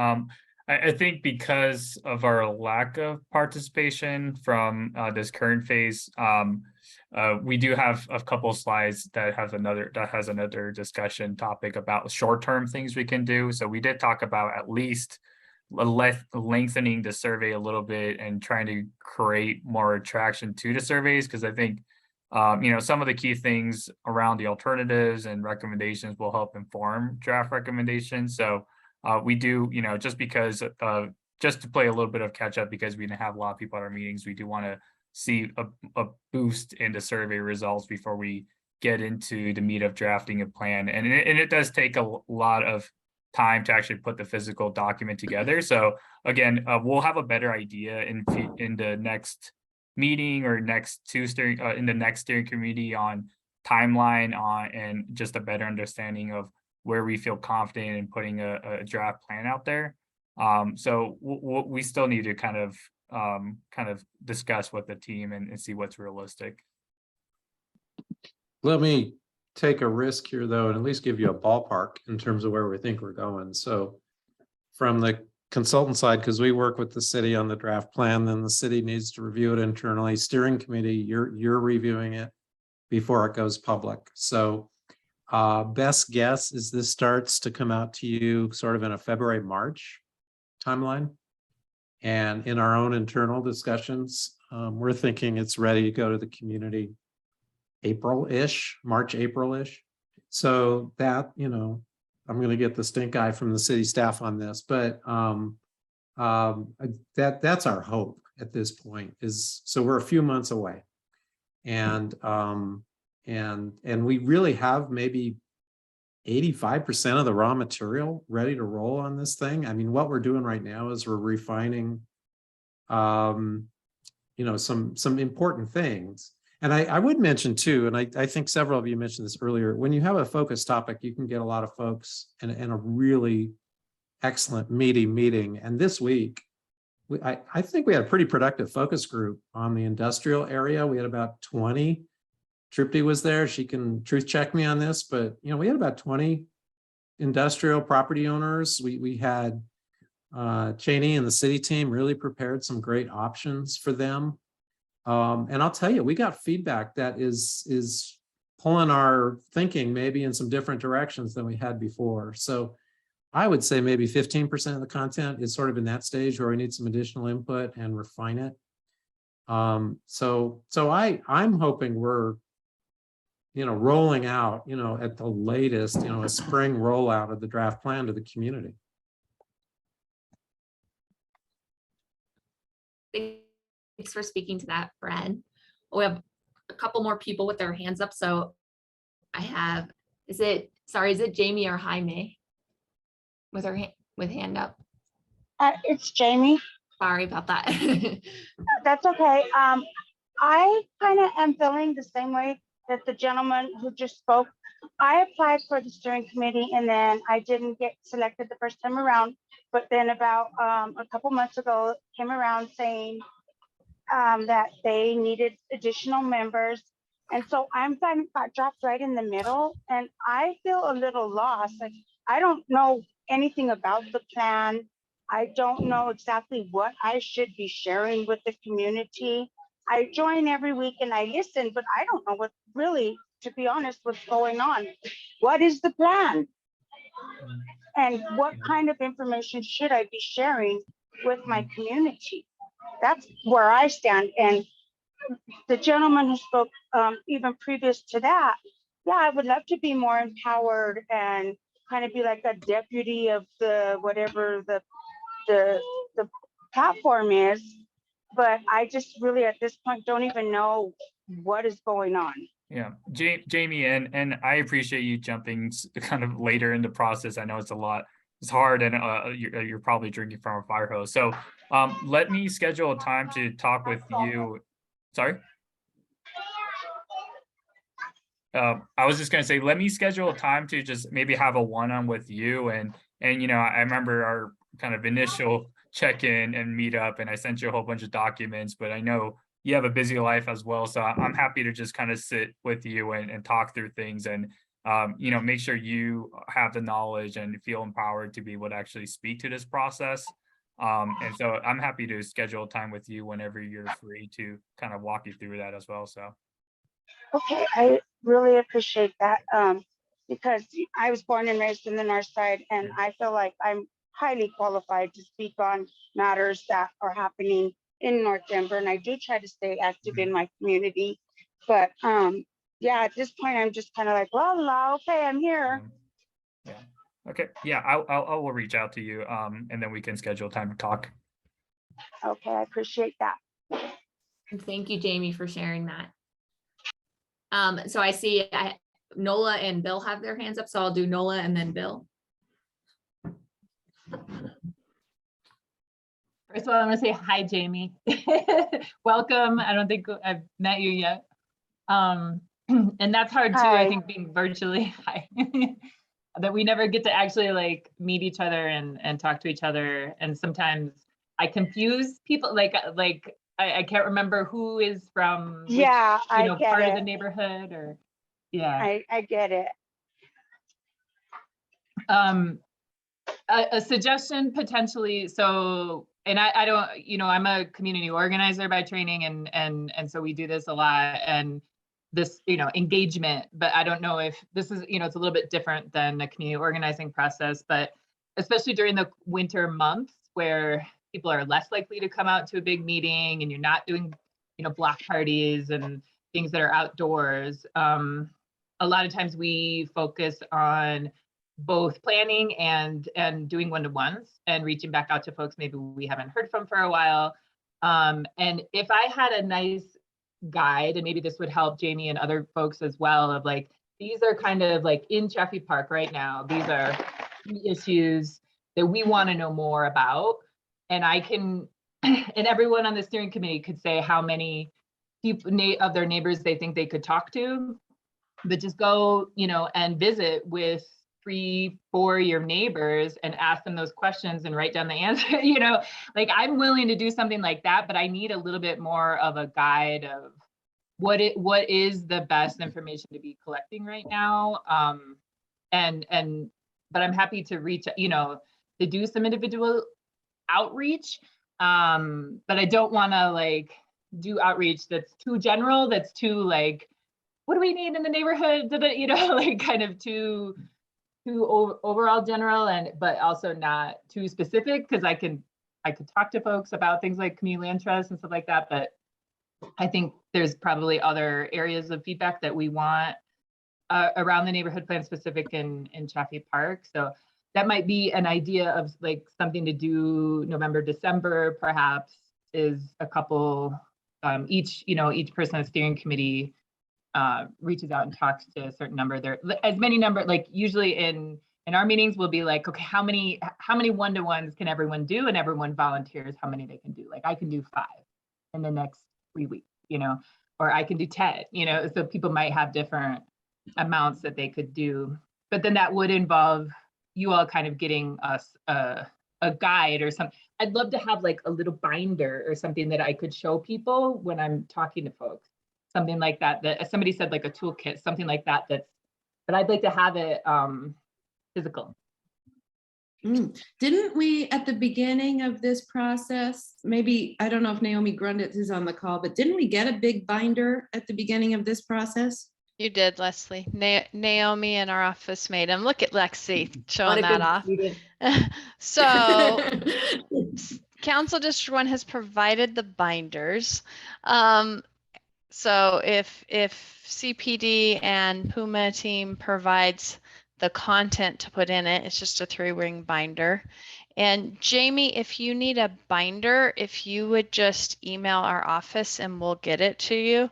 I think because of our lack of participation from this current phase, we do have a couple slides that has another discussion topic about short-term things we can do. So we did talk about at least lengthening the survey a little bit and trying to create more attraction to the surveys, because I think some of the key things around the alternatives and recommendations will help inform draft recommendations. So we do, just because just to play a little bit of catch up, because we didn't have a lot of people at our meetings, we do want to see a boost in the survey results before we get into the meat of drafting a plan. And it does take a lot of time to actually put the physical document together. So again, we'll have a better idea in the next meeting or in the next steering committee on timeline and just a better understanding of where we feel confident in putting a draft plan out there. So we still need to kind of discuss with the team and see what's realistic. Let me take a risk here though, and at least give you a ballpark in terms of where we think we're going. So from the consultant side, because we work with the city on the draft plan, then the city needs to review it internally. Steering committee, you're reviewing it before it goes public. So best guess is this starts to come out to you sort of in a February, March timeline. And in our own internal discussions, we're thinking it's ready to go to the community April-ish, March, April-ish. So that, I'm going to get the stink eye from the city staff on this, but that's our hope at this point. So we're a few months away, and we really have maybe 85% of the raw material ready to roll on this thing. I mean, what we're doing right now is we're refining, some important things. And I would mention too, and I think several of you mentioned this earlier, when you have a focus topic, you can get a lot of folks in a really excellent meeting. And this week, I think we had a pretty productive focus group on the industrial area. We had about 20. Tripti was there. She can truth check me on this, but we had about 20 industrial property owners. We had Cheney and the city team really prepared some great options for them. And I'll tell you, we got feedback that is pulling our thinking maybe in some different directions than we had before. So I would say maybe 15% of the content is sort of in that stage where we need some additional input and refine it. So I'm hoping we're, rolling out, at the latest, a spring rollout of the draft plan to the community. Thanks for speaking to that, Brad. We have a couple more people with their hands up. So I have, is it Jamie or Jaime with her hand up? It's Jamie. Sorry about that. That's okay. I kind of am feeling the same way that the gentleman who just spoke. I applied for the steering committee and then I didn't get selected the first time around. But then about a couple months ago, came around saying that they needed additional members. And so I'm kind of got dropped right in the middle and I feel a little lost. Like, I don't know anything about the plan. I don't know exactly what I should be sharing with the community. I join every week and I listen, but I don't know what really, to be honest, what's going on. What is the plan? And what kind of information should I be sharing with my community? That's where I stand. And the gentleman who spoke even previous to that, yeah, I would love to be more empowered and kind of be like a deputy of the whatever the platform is. But I just really at this point don't even know what is going on. Yeah, Jamie, and I appreciate you jumping kind of later in the process. I know it's a lot, it's hard, and you're probably drinking from a fire hose. So let me schedule a time to talk with you. Sorry? I was just gonna say, let me schedule a time to just maybe have a one-on with you. And I remember our kind of initial check-in and meet up, and I sent you a whole bunch of documents, but I know you have a busy life as well. So I'm happy to just kind of sit with you and talk through things and, make sure you have the knowledge and feel empowered to be able to actually speak to this process. And so I'm happy to schedule time with you whenever you're free to kind of walk you through that as well. So. Okay, I really appreciate that because I was born and raised in the North Side, and I feel like I'm highly qualified to speak on matters that are happening in North Denver, and I do try to stay active in my community. But yeah, at this point, I'm just kind of like, well, okay, I'm here. Yeah. Okay. Yeah, I will reach out to you, and then we can schedule time to talk. Okay, I appreciate that. And thank you, Jamie, for sharing that. So I see Nola and Bill have their hands up, so I'll do Nola and then Bill. First of all, I'm gonna say hi, Jamie. Welcome. I don't think I've met you yet. And that's hard too, Hi. I think, being virtually, hi. That we never get to actually like meet each other and talk to each other. And sometimes I confuse people, like I can't remember who is from which, Yeah, I get part it. of the neighborhood or, yeah. I get it. A suggestion potentially, so, and I don't, I'm a community organizer by training and so we do this a lot and this, engagement, but I don't know if this is, it's a little bit different than a community organizing process, but especially during the winter months where people are less likely to come out to a big meeting and you're not doing, block parties and things that are outdoors. A lot of times we focus on both planning and doing one-to-ones and reaching back out to folks maybe we haven't heard from for a while. And if I had a nice guide, and maybe this would help Jamie and other folks as well, of like, these are kind of like in Chaffee Park right now, these are issues that we want to know more about. And I can, and everyone on the steering committee could say how many people of their neighbors they think they could talk to, but just go, and visit with 3-4 your neighbors and ask them those questions and write down the answer. Like I'm willing to do something like that, but I need a little bit more of a guide of what is the best information to be collecting right now. And but I'm happy to reach, to do some individual outreach. But I don't want to like do outreach that's too general, that's too like, what do we need in the neighborhood? Like kind of too overall general, but also not too specific, because I could talk to folks about things like community land trust and stuff like that. But I think there's probably other areas of feedback that we want around the neighborhood plan specific in Chaffee Park. So that might be an idea of like something to do November, December, perhaps, is a couple, each person on the steering committee reaches out and talks to a certain number. There, as many number, like usually in our meetings, we'll be like, okay, how many one-to-ones can everyone do? And everyone volunteers how many they can do. Like I can do 5 in the next 3 weeks, or I can do 10, so people might have different amounts that they could do. But then that would involve you all kind of getting us a guide or something. I'd love to have like a little binder or something that I could show people when I'm talking to folks. Something like that, that somebody said like a toolkit, something like that, but I'd like to have it physical. Didn't we, at the beginning of this process, maybe, I don't know if Naomi Grunditz is on the call, but didn't we get a big binder at the beginning of this process? You did, Leslie. Naomi in our office made him. Look at Lexi showing that off. So Council District 1 has provided the binders. So if CPD and Puma team provides the content to put in it, it's just a 3-ring binder. And Jamie, if you need a binder, if you would just email our office and we'll get it to you.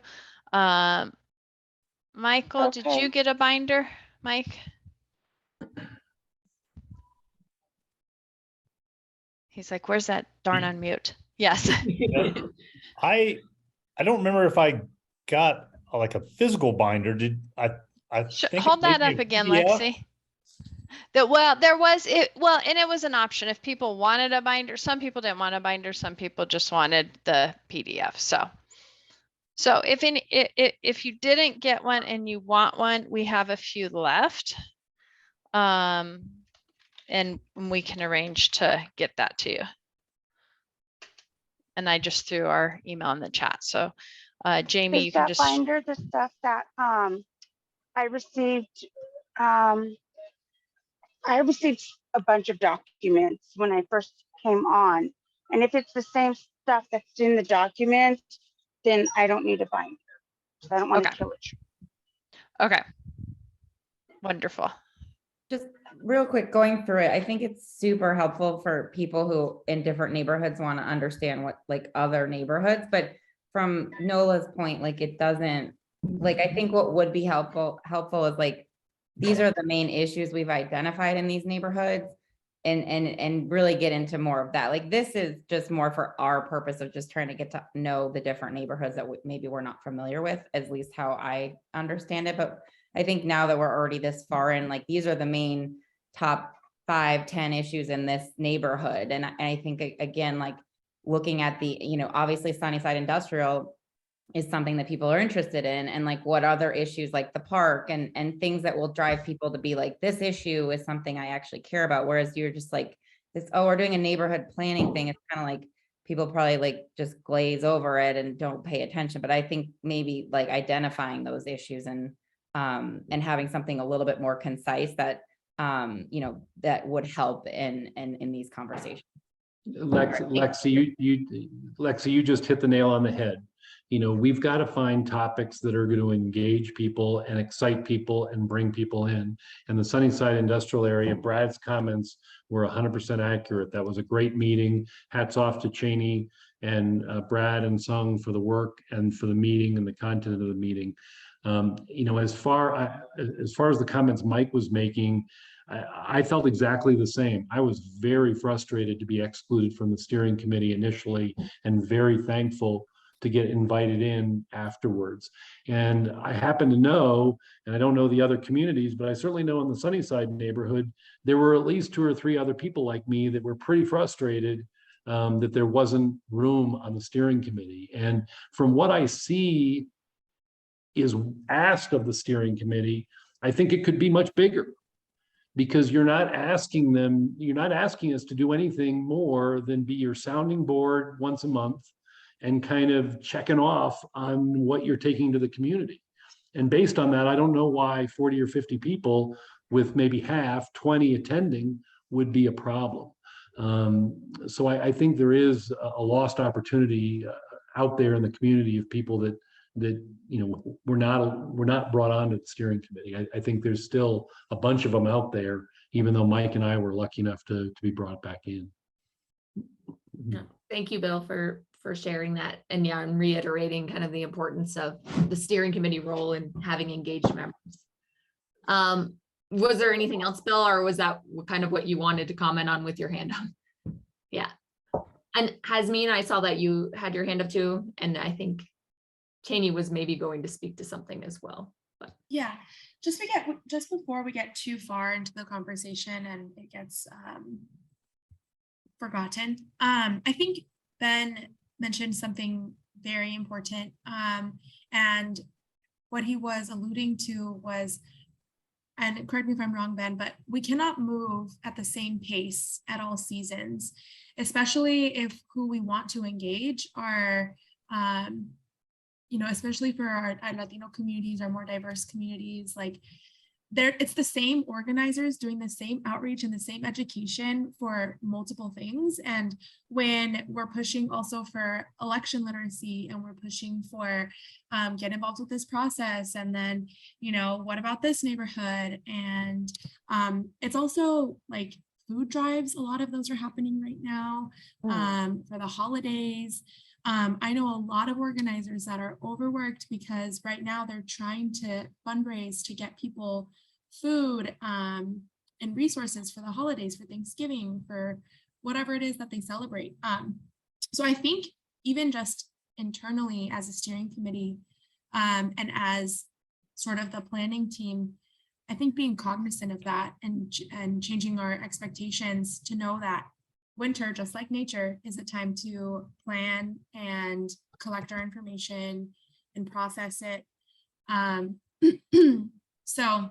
Michael, Okay. Did you get a binder, Mike? He's like, where's that darn unmute? Yes. I don't remember if I got like a physical binder. Did I think Hold it that may up be a again, PDF? Lexi. There was it. Well, and it was an option if people wanted a binder. Some people didn't want a binder. Some people just wanted the PDF. So if you didn't get one and you want one, we have a few left. And we can arrange to get that to you. And I just threw our email in the chat. So Jamie, you can just binder the stuff that I received. I received a bunch of documents when I first came on, and if it's the same stuff that's in the document, then I don't need a binder. I don't want to kill it. Okay. Wonderful. Just real quick, going through it, I think it's super helpful for people who in different neighborhoods want to understand what like other neighborhoods, but from Nola's point, like it doesn't, like I think what would be helpful is like, these are the main issues we've identified in these neighborhoods and really get into more of that. Like this is just more for our purpose of just trying to get to know the different neighborhoods that maybe we're not familiar with, at least how I understand it. But I think now that we're already this far in, like these are the main top 5-10 issues in this neighborhood. And I think again, like looking at the, obviously Sunnyside Industrial is something that people are interested in, and like what other issues like the park and things that will drive people to be like, this issue is something I actually care about. Whereas you're just like this, oh, we're doing a neighborhood planning thing. It's kind of like people probably like just glaze over it and don't pay attention. But I think maybe like identifying those issues and having something a little bit more concise that that would help in these conversations. Lexi, you just hit the nail on the head. We've got to find topics that are going to engage people and excite people and bring people in. And the Sunnyside Industrial Area, Brad's comments were 100% accurate. That was a great meeting. Hats off to Cheney and Brad and Sung for the work and for the meeting and the content of the meeting. As far as the comments Mike was making, I felt exactly the same. I was very frustrated to be excluded from the steering committee initially and very thankful to get invited in afterwards. And I happen to know, and I don't know the other communities, but I certainly know in the Sunnyside neighborhood, there were at least 2 or 3 other people like me that were pretty frustrated that there wasn't room on the steering committee. And from what I see is asked of the steering committee, I think it could be much bigger. because you're not asking us to do anything more than be your sounding board once a month and kind of checking off on what you're taking to the community. And based on that, I don't know why 40 or 50 people with maybe 20 attending would be a problem. So I think there is a lost opportunity out there in the community of people that we're not brought on to the steering committee. I think there's still a bunch of them out there, even though Mike and I were lucky enough to be brought back in. Yeah. Thank you, Bill, for sharing that. And yeah, I'm reiterating kind of the importance of the steering committee role in having engaged members. Was there anything else, Bill, or was that kind of what you wanted to comment on with your hand up? Yeah. And Hasmeen, I saw that you had your hand up too, and I think Cheney was maybe going to speak to something as well. But yeah, just before we get too far into the conversation and it gets forgotten, I think Ben mentioned something very important, and what he was alluding to was, and correct me if I'm wrong, Ben, but we cannot move at the same pace at all seasons, especially if who we want to engage are, especially for our Latino communities, our more diverse communities, like it's the same organizers doing the same outreach and the same education for multiple things. And when we're pushing also for election literacy and we're pushing for get involved with this process, and then, what about this neighborhood? And it's also like food drives. A lot of those are happening right now for the holidays. I know a lot of organizers that are overworked because right now they're trying to fundraise to get people food and resources for the holidays, for Thanksgiving, for whatever it is that they celebrate. So I think even just internally as a steering committee and as sort of the planning team, I think being cognizant of that and changing our expectations to know that winter, just like nature, is a time to plan and collect our information and process it. So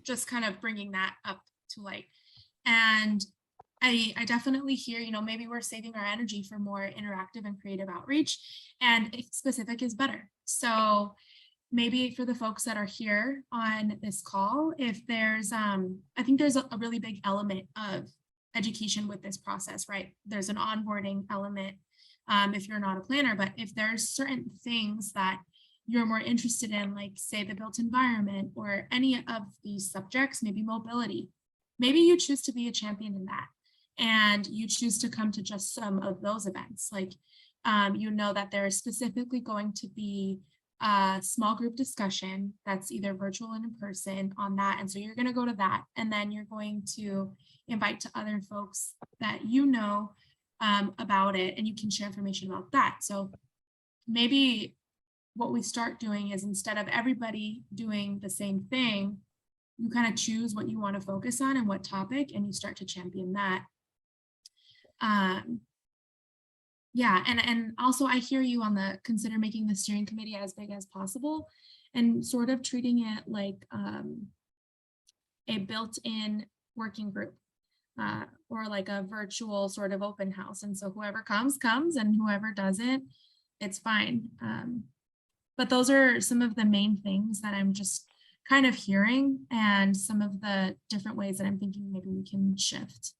just kind of bringing that up to light. And I definitely hear, maybe we're saving our energy for more interactive and creative outreach, and specific is better. So maybe for the folks that are here on this call, if there's, I think there's a really big element of education with this process, right? There's an onboarding element if you're not a planner, but if there's certain things that you're more interested in, like say the built environment or any of these subjects, maybe mobility, maybe you choose to be a champion in that and you choose to come to just some of those events. Like, that there is specifically going to be a small group discussion that's either virtual and in person on that. And so you're going to go to that, and then you're going to invite to other folks that about it, and you can share information about that. So maybe what we start doing is, instead of everybody doing the same thing, you kind of choose what you want to focus on and what topic, and you start to champion that. Yeah, and also I hear you on the consider making the steering committee as big as possible and sort of treating it like a built-in working group or like a virtual sort of open house. And so whoever comes, and whoever doesn't, it's fine. But those are some of the main things that I'm just kind of hearing, and some of the different ways that I'm thinking maybe we can shift.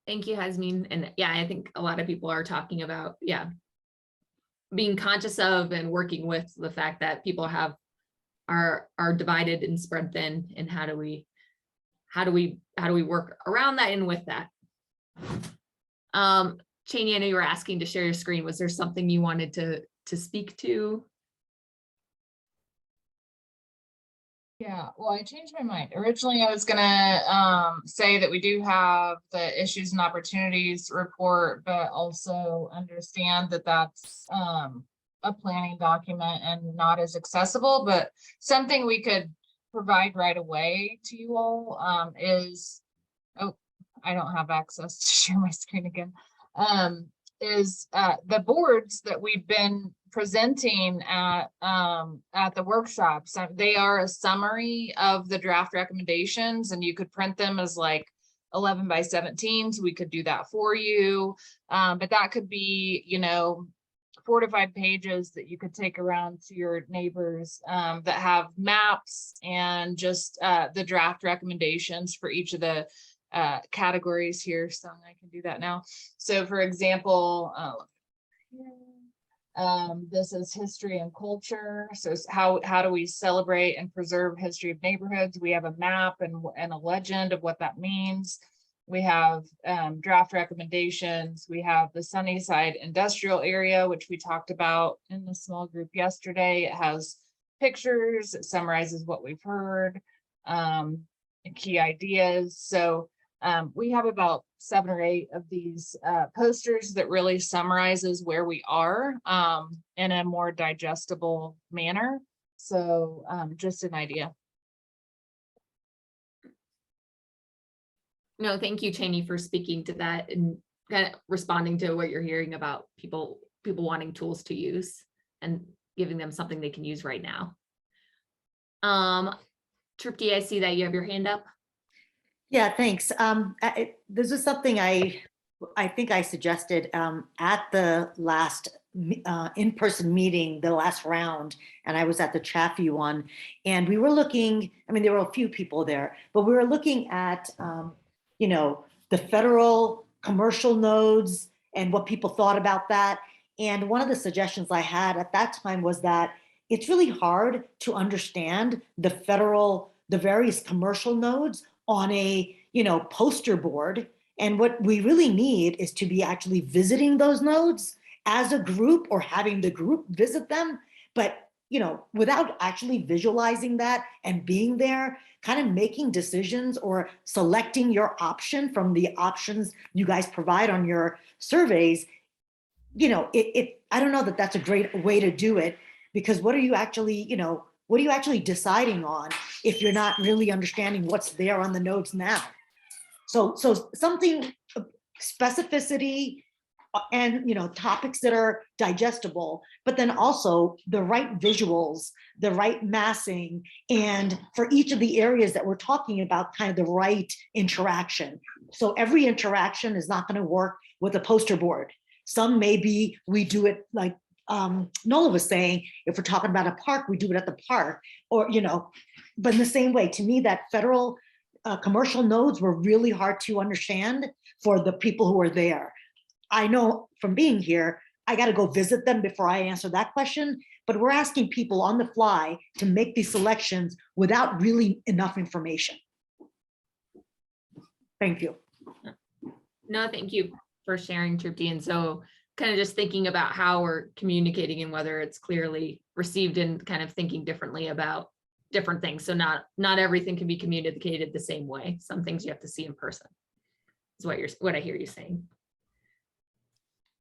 thank you, Hasmeen. And yeah, I think a lot of people are talking about, being conscious of and working with the fact that people are divided and spread thin, and how do we work around that and with that. Cheney, I know you were asking to share your screen. Was there something you wanted to speak to? Yeah, well, I changed my mind. Originally, I was gonna say that we do have the issues and opportunities report, but also understand that that's a planning document and not as accessible, but something we could provide right away to you all is, oh, I don't have access to share my screen again, is the boards that we've been presenting at the workshops. They are a summary of the draft recommendations, and you could print them as like 11 by 17. So we could do that for you. But that could be, 4 to 5 pages that you could take around to your neighbors that have maps and just the draft recommendations for each of the categories here. So I can do that now. So for example, this is history and culture. So how do we celebrate and preserve history of neighborhoods? We have a map and a legend of what that means. We have draft recommendations. We have the Sunnyside industrial area, which we talked about in the small group yesterday. It has pictures. It summarizes what we've heard, and key ideas. So we have about 7 or 8 of these posters that really summarizes where we are in a more digestible manner. So just an idea. No, thank you, Cheney, for speaking to that and kind of responding to what you're hearing about people wanting tools to use and giving them something they can use right now. Tripti, I see that you have your hand up. Yeah, thanks. This is something I think I suggested at the last in-person meeting, the last round, and I was at the Chaffee one, and we were looking, I mean, there were a few people there, but we were looking at, the federal commercial nodes and what people thought about that. And one of the suggestions I had at that time was that it's really hard to understand the various commercial nodes on a, poster board. And what we really need is to be actually visiting those nodes as a group or having the group visit them. But, without actually visualizing that and being there, kind of making decisions or selecting your option from the options you guys provide on your surveys, I don't know that that's a great way to do it, because what are you actually deciding on if you're not really understanding what's there on the nodes now? So something, specificity and, topics that are digestible, but then also the right visuals, the right massing, and for each of the areas that we're talking about, kind of the right interaction. So every interaction is not going to work with a poster board. Some maybe we do it like Nola was saying, if we're talking about a park, we do it at the park, or, but in the same way, to me, that federal commercial nodes were really hard to understand for the people who are there. I know from being here, I got to go visit them before I answer that question, but we're asking people on the fly to make these selections without really enough information. Thank you. No, thank you for sharing, Tripti. And so kind of just thinking about how we're communicating and whether it's clearly received, and kind of thinking differently about different things. So not everything can be communicated the same way. Some things you have to see in person is what I hear you saying.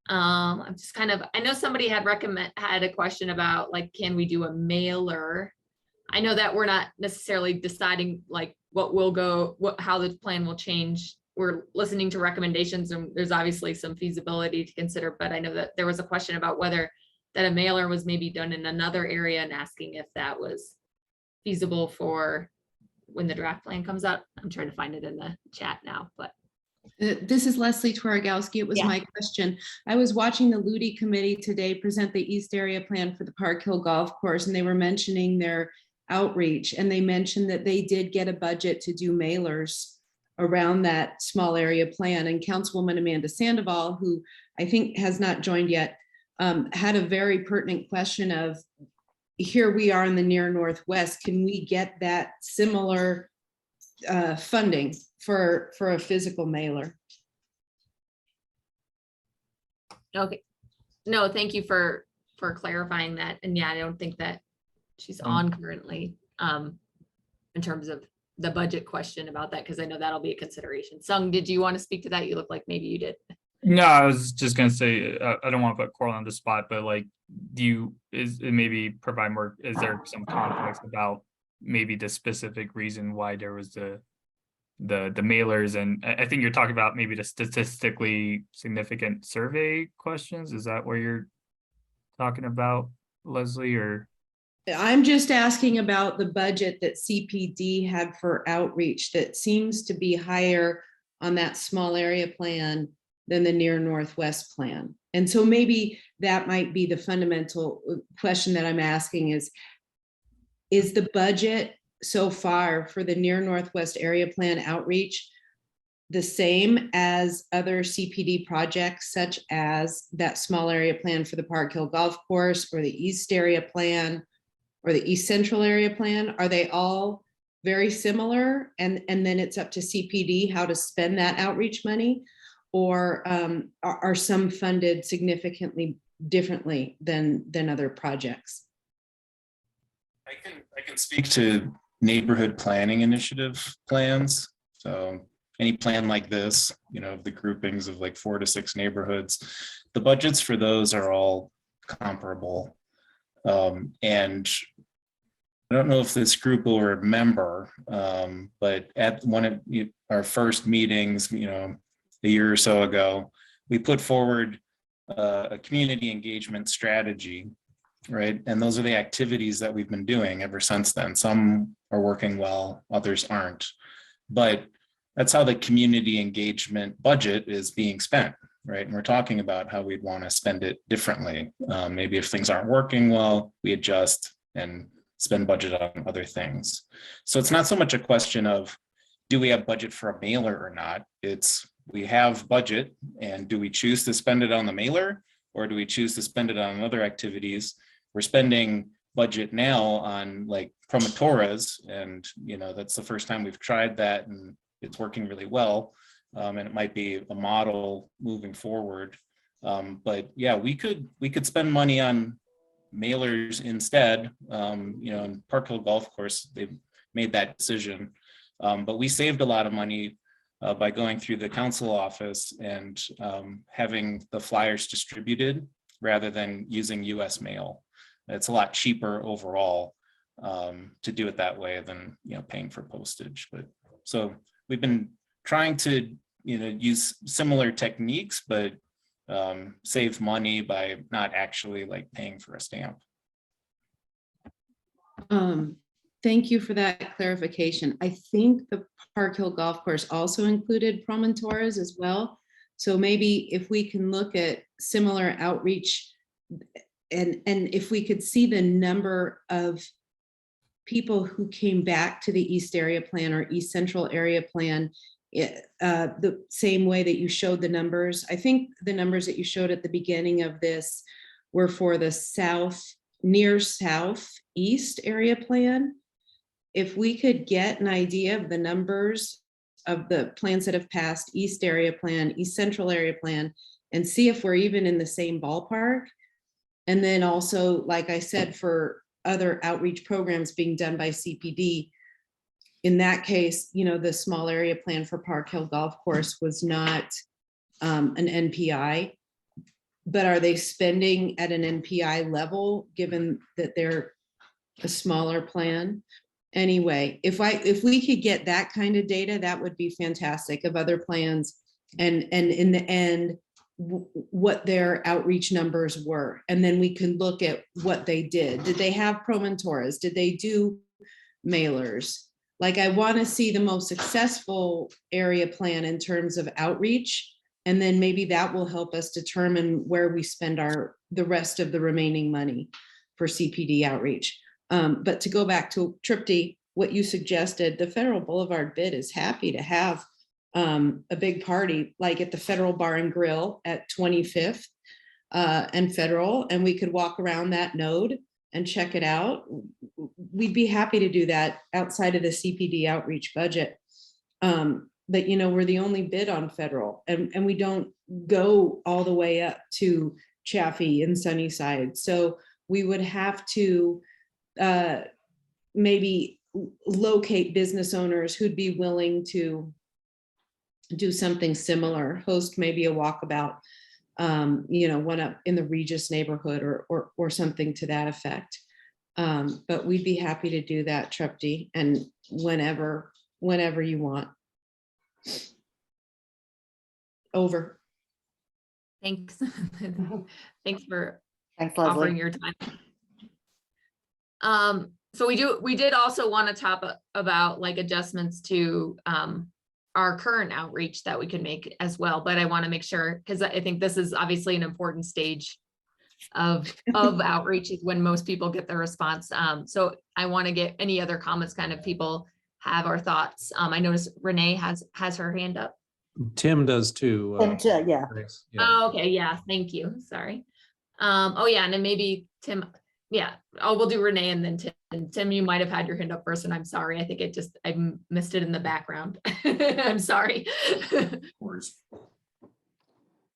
I'm just I know somebody had a question about, like, can we do a mailer? I know that we're not necessarily deciding like how the plan will change. We're listening to recommendations, and there's obviously some feasibility to consider, but I know that there was a question about whether that a mailer was maybe done in another area, and asking if that was feasible for when the draft plan comes out. I'm trying to find it in the chat now, but. This is Leslie Twarogowski. It was Yeah. my question. I was watching the Ludi committee today present the East Area Plan for the Park Hill Golf Course, and they were mentioning their outreach, and they mentioned that they did get a budget to do mailers around that small area plan. And Councilwoman Amanda Sandoval, who I think has not joined yet, had a very pertinent question of, here we are in the near Northwest, can we get that similar funding for a physical mailer? Okay. No, thank you for clarifying that. And yeah, I don't think that she's on currently in terms of the budget question about that, because I know that'll be a consideration. Sung, did you want to speak to that? You look like maybe you did. No, I was just gonna say, I don't want to put Coral on the spot, but like, maybe provide more, is there some context about maybe the specific reason why there was the mailers? And I think you're talking about maybe the statistically significant survey questions. Is that where you're talking about, Leslie, or? I'm just asking about the budget that CPD had for outreach that seems to be higher on that small area plan than the near Northwest plan. And so maybe that might be the fundamental question that I'm asking is the budget so far for the near Northwest area plan outreach the same as other CPD projects, such as that small area plan for the Park Hill Golf Course, or the East area plan, or the East Central area plan? Are they all very similar? And then it's up to CPD how to spend that outreach money? Or are some funded significantly differently than other projects? I can speak to neighborhood planning initiative plans. So any plan like this, you know, the groupings of like 4 to 6 neighborhoods, the budgets for those are all comparable. And I don't know if this group will remember, but at one of our first meetings, you know, a year or so ago, we put forward a community engagement strategy, right? And those are the activities that we've been doing ever since then. Some are working well, others aren't. But that's how the community engagement budget is being spent, right? And we're talking about how we'd want to spend it differently. Maybe if things aren't working well, we adjust and spend budget on other things. So it's not so much a question of, do we have budget for a mailer or not? It's, we have budget, and do we choose to spend it on the mailer, or do we choose to spend it on other activities? We're spending budget now on like promotores, and you know, that's the first time we've tried that, and it's working really well. And it might be a model moving forward. But yeah, we could spend money on mailers instead. You know, in Park Hill Golf Course, they made that decision. But we saved a lot of money by going through the council office and having the flyers distributed rather than using US mail. It's a lot cheaper overall to do it that way than, you know, paying for postage. But so we've been trying to, you know, use similar techniques, but save money by not actually like paying for a stamp. Thank you for that clarification. I think the Park Hill Golf Course also included promontories as well. So maybe if we can look at similar outreach, and if we could see the number of people who came back to the East Area Plan or East Central Area Plan, the same way that you showed the numbers. I think the numbers that you showed at the beginning of this were for the near southeast area plan. If we could get an idea of the numbers of the plans that have passed East Area Plan, East Central Area Plan, and see if we're even in the same ballpark. And then also, like I said, for other outreach programs being done by CPD, in that case, you know, the small area plan for Park Hill Golf Course was not an NPI, but are they spending at an NPI level given that they're a smaller plan? Anyway, if we could get that kind of data, that would be fantastic, of other plans, and in the end, what their outreach numbers were. And then we can look at what they did. Did they have promontories? Did they do mailers? Like, I want to see the most successful area plan in terms of outreach. And then maybe that will help us determine where we spend the rest of the remaining money for CPD outreach. But to go back to Tripti, what you suggested, the Federal Boulevard bid is happy to have a big party, like at the Federal Bar and Grill at 25th and Federal, and we could walk around that node and check it out. We'd be happy to do that outside of the CPD outreach budget. But you know, we're the only bid on Federal, and we don't go all the way up to Chaffee and Sunnyside. So we would have to maybe locate business owners who'd be willing to do something similar, host maybe a walkabout, you know, one up in the Regis neighborhood or something to that effect. But we'd be happy to do that, Tripti, and whenever you want. Over. Thanks. Thanks for Thanks, offering Leslie. your time. So we did also want to talk about like adjustments to our current outreach that we could make as well, but I want to make sure, because I think this is obviously an important stage of outreach is when most people get their response. So I want to get any other comments, kind of people have our thoughts. I noticed Renee has her hand up. Tim does too. And, yeah. Thanks. Oh, okay, yeah, thank you, sorry. Oh yeah, and then maybe Tim, yeah, we'll do Renee and then Tim. And Tim, you might have had your hand up first, and I'm sorry, I think I missed it in the background. I'm sorry.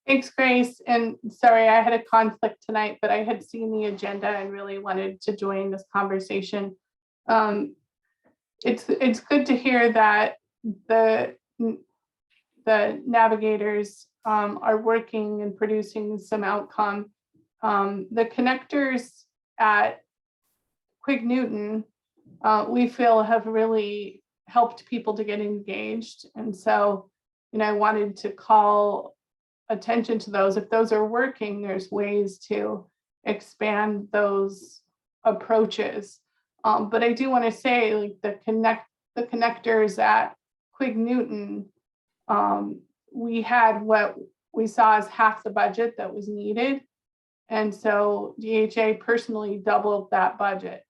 Thanks, Grace. And sorry, I had a conflict tonight, but I had seen the agenda and really wanted to join this conversation. It's good to hear that the navigators are working and producing some outcome. The connectors at Quig Newton, we feel have really helped people to get engaged. And so, I wanted to call attention to those. If those are working, there's ways to expand those approaches. But I do want to say, like the connectors at Quig Newton, we had what we saw as half the budget that was needed. And so DHA personally doubled that budget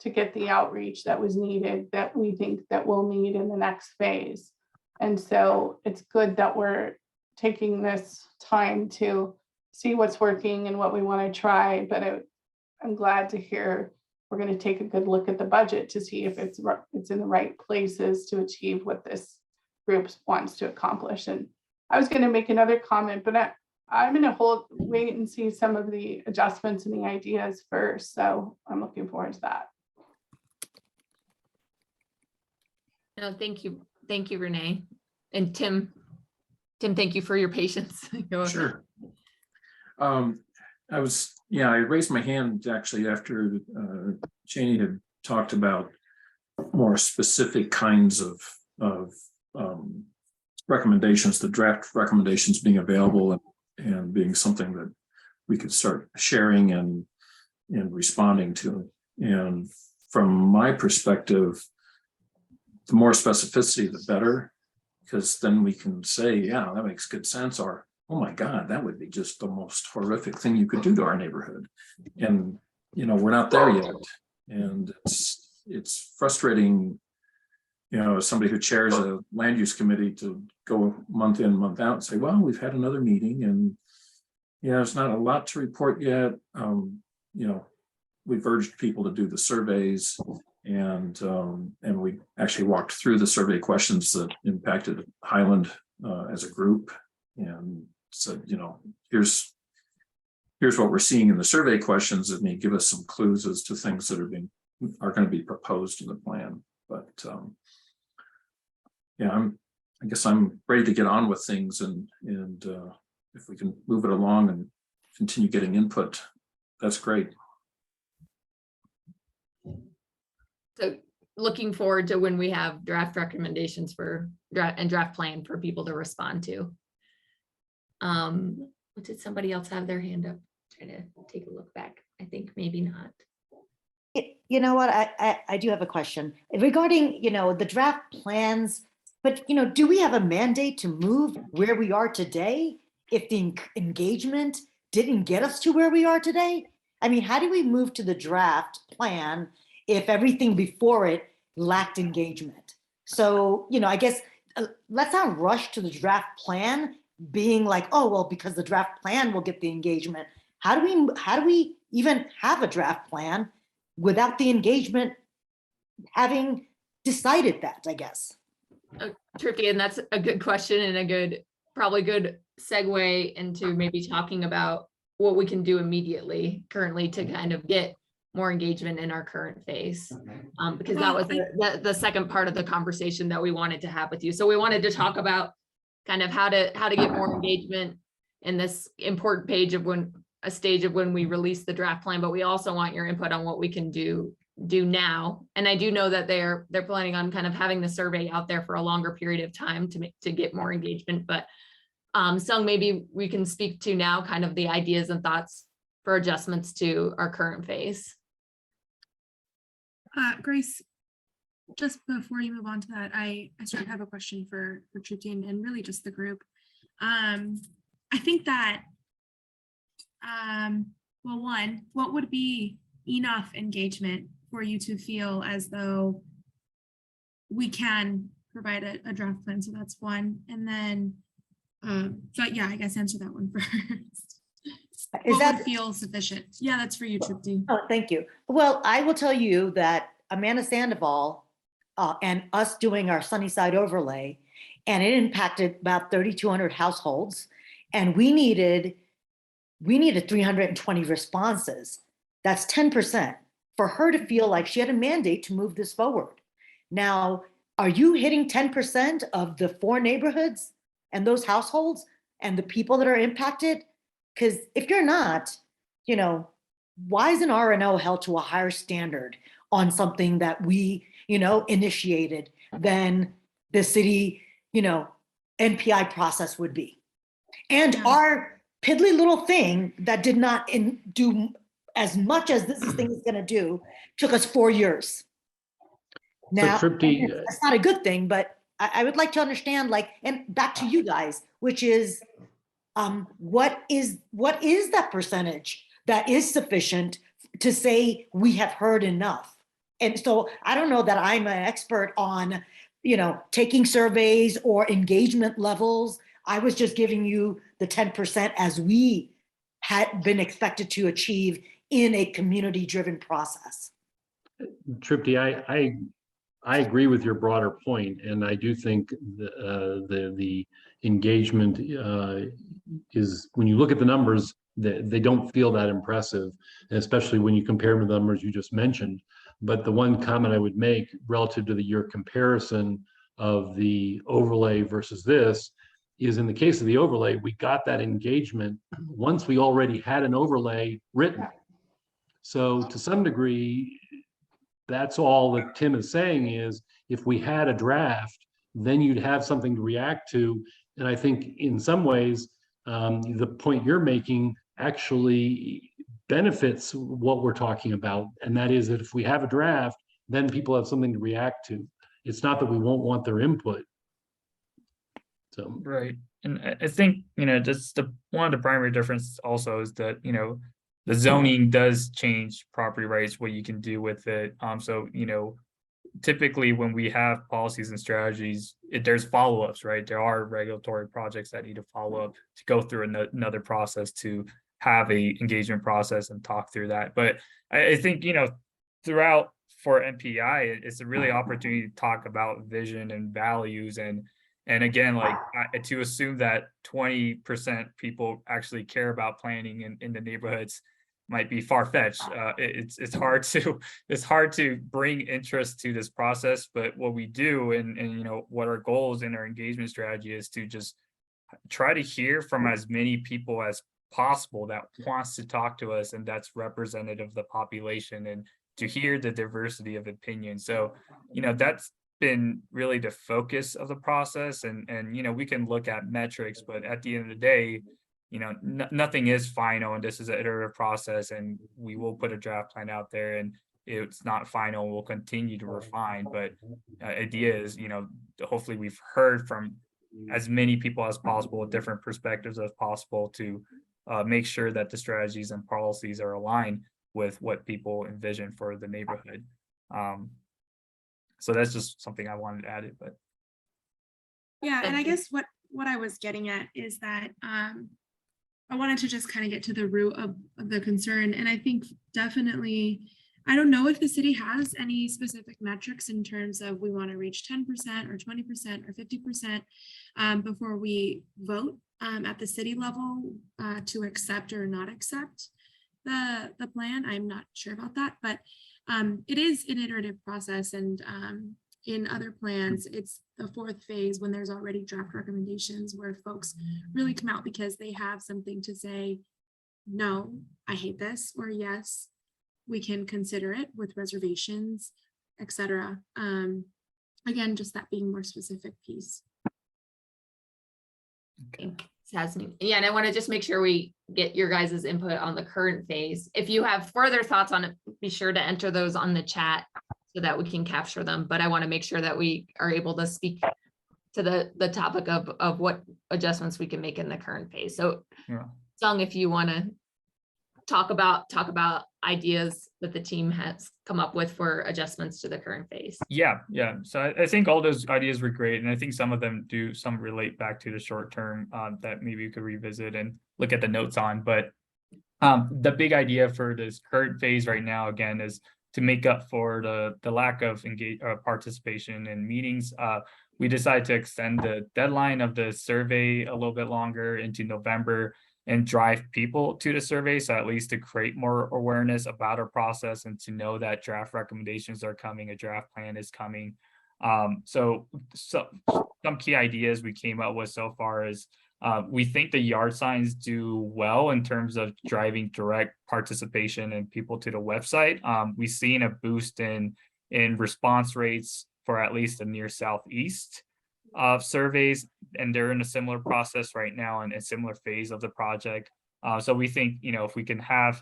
to get the outreach that was needed, that we think that we'll need in the next phase. And so it's good that we're taking this time to see what's working and what we want to try. But I'm glad to hear we're going to take a good look at the budget to see if it's in the right places to achieve what this group wants to accomplish. And I was going to make another comment, but I'm going to wait and see some of the adjustments and the ideas first. So I'm looking forward to that. No, thank you, Renee. And Tim, thank you for your patience. Go ahead. Sure. I raised my hand actually after Janie had talked about more specific kinds of recommendations, the draft recommendations being available and being something that we could start sharing and responding to. And from my perspective, the more specificity, the better, because then we can say, yeah, that makes good sense, or, oh my God, that would be just the most horrific thing you could do to our neighborhood. And, we're not there yet. And it's frustrating, as somebody who chairs a land use committee, to go month in, month out and say, well, we've had another meeting and, there's not a lot to report yet. We've urged people to do the surveys, and we actually walked through the survey questions that impacted Highland as a group, and said, here's what we're seeing in the survey questions, that may give us some clues as to things that are going to be proposed in the plan. But I guess I'm ready to get on with things, and if we can move it along and continue getting input, that's great. So looking forward to when we have draft recommendations for draft plan for people to respond to. Did somebody else have their hand up? Trying to take a look back. I think maybe not. You know what? I do have a question regarding, the draft plans, but, do we have a mandate to move where we are today if the engagement didn't get us to where we are today? I mean, how do we move to the draft plan if everything before it lacked engagement? So, I guess let's not rush to the draft plan being like, oh, well, because the draft plan will get the engagement. How do we even have a draft plan without the engagement having decided that, I guess? Tricky, and that's a good question and probably good segue into maybe talking about what we can do immediately currently to kind of get more engagement in our current phase, because that was the second part of the conversation that we wanted to have with you. So we wanted to talk about kind of how to get more engagement in this important stage of when we release the draft plan, but we also want your input on what we can do now. And I do know that they're planning on kind of having the survey out there for a longer period of time to get more engagement. But Sung, maybe we can speak to now kind of the ideas and thoughts for adjustments to our current phase. Grace, just before you move on to that, I sort of have a question for Trupti and really just the group. I think that, well, one, what would be enough engagement for you to feel as though we can provide a draft plan? So that's one. And then, but yeah, I guess answer that one first. What would feel sufficient? Yeah, that's for you, Trupti. Oh, thank you. Well, I will tell you that Amanda Sandoval and us doing our Sunnyside overlay, and it impacted about 3,200 households, and we needed 320 responses. That's 10% for her to feel like she had a mandate to move this forward. Now, are you hitting 10% of the 4 neighborhoods and those households and the people that are impacted? Because if you're not, you know, why is an RNO held to a higher standard on something that we, you know, initiated than the city, you know, NPI process would be? And our piddly little thing that did not do as much as this thing is going to do took us 4 years. Now, Trupti, that's not a good thing, but I would like to understand, like, and back to you guys, which is, what is that percentage that is sufficient to say we have heard enough? And so I don't know that I'm an expert on, you know, taking surveys or engagement levels. I was just giving you the 10% as we had been expected to achieve in a community-driven process. Trupti, I agree with your broader point, and I do think the engagement is, when you look at the numbers, they don't feel that impressive, especially when you compare them to the numbers you just mentioned. But the one comment I would make relative to your comparison of the overlay versus this is, in the case of the overlay, we got that engagement once we already had an overlay written. So to some degree, that's all that Tim is saying is, if we had a draft, then you'd have something to react to. And I think in some ways, the point you're making actually benefits what we're talking about. And that is that if we have a draft, then people have something to react to. It's not that we won't want their input. So, right. And I think, you know, just one of the primary differences also is that, you know, the zoning does change property rights, what you can do with it. So, you know, typically when we have policies and strategies, there's follow-ups, right? There are regulatory projects that need to follow up to go through another process to have a engagement process and talk through that. But I think, you know, throughout for NPI, it's a really opportunity to talk about vision and values. And again, like to assume that 20% people actually care about planning in the neighborhoods might be far-fetched. It's hard to bring interest to this process, but what we do and you know what our goals in our engagement strategy is to just try to hear from as many people as possible that wants to talk to us and that's representative of the population, and to hear the diversity of opinion. So, you know, that's been really the focus of the process, and you know, we can look at metrics, but at the end of the day, you know, nothing is final, and this is an iterative process, and we will put a draft plan out there, and it's not final. We'll continue to refine, but idea is, you know, hopefully we've heard from as many people as possible with different perspectives as possible to make sure that the strategies and policies are aligned with what people envision for the neighborhood. So that's just something I wanted to add it, but. Yeah, and I guess what I was getting at is that I wanted to just kind of get to the root of the concern. And I think definitely, I don't know if the city has any specific metrics in terms of we want to reach 10% or 20% or 50% before we vote at the city level to accept or not accept the plan. I'm not sure about that, but it is an iterative process. And in other plans, it's the 4th phase when there's already draft recommendations where folks really come out because they have something to say, no, I hate this, or yes, we can consider it with reservations, etc. Again, just that being more specific piece. Okay. Yeah, and I want to just make sure we get your guys' input on the current phase. If you have further thoughts on it, be sure to enter those on the chat so that we can capture them. But I want to make sure that we are able to speak to the topic of what adjustments we can make in the current phase. So Yeah. Sung, if you want to talk about ideas that the team has come up with for adjustments to the current phase. Yeah. So I think all those ideas were great, and I think some of them some relate back to the short term that maybe you could revisit and look at the notes on. But the big idea for this current phase right now, again, is to make up for the lack of participation in meetings. We decided to extend the deadline of the survey a little bit longer into November and drive people to the survey. So at least to create more awareness about our process and to know that draft recommendations are coming, a draft plan is coming. So some key ideas we came up with so far is we think the yard signs do well in terms of driving direct participation and people to the website. We've seen a boost in response rates for at least the near southeast of surveys, and they're in a similar process right now and a similar phase of the project. So we think, if we can have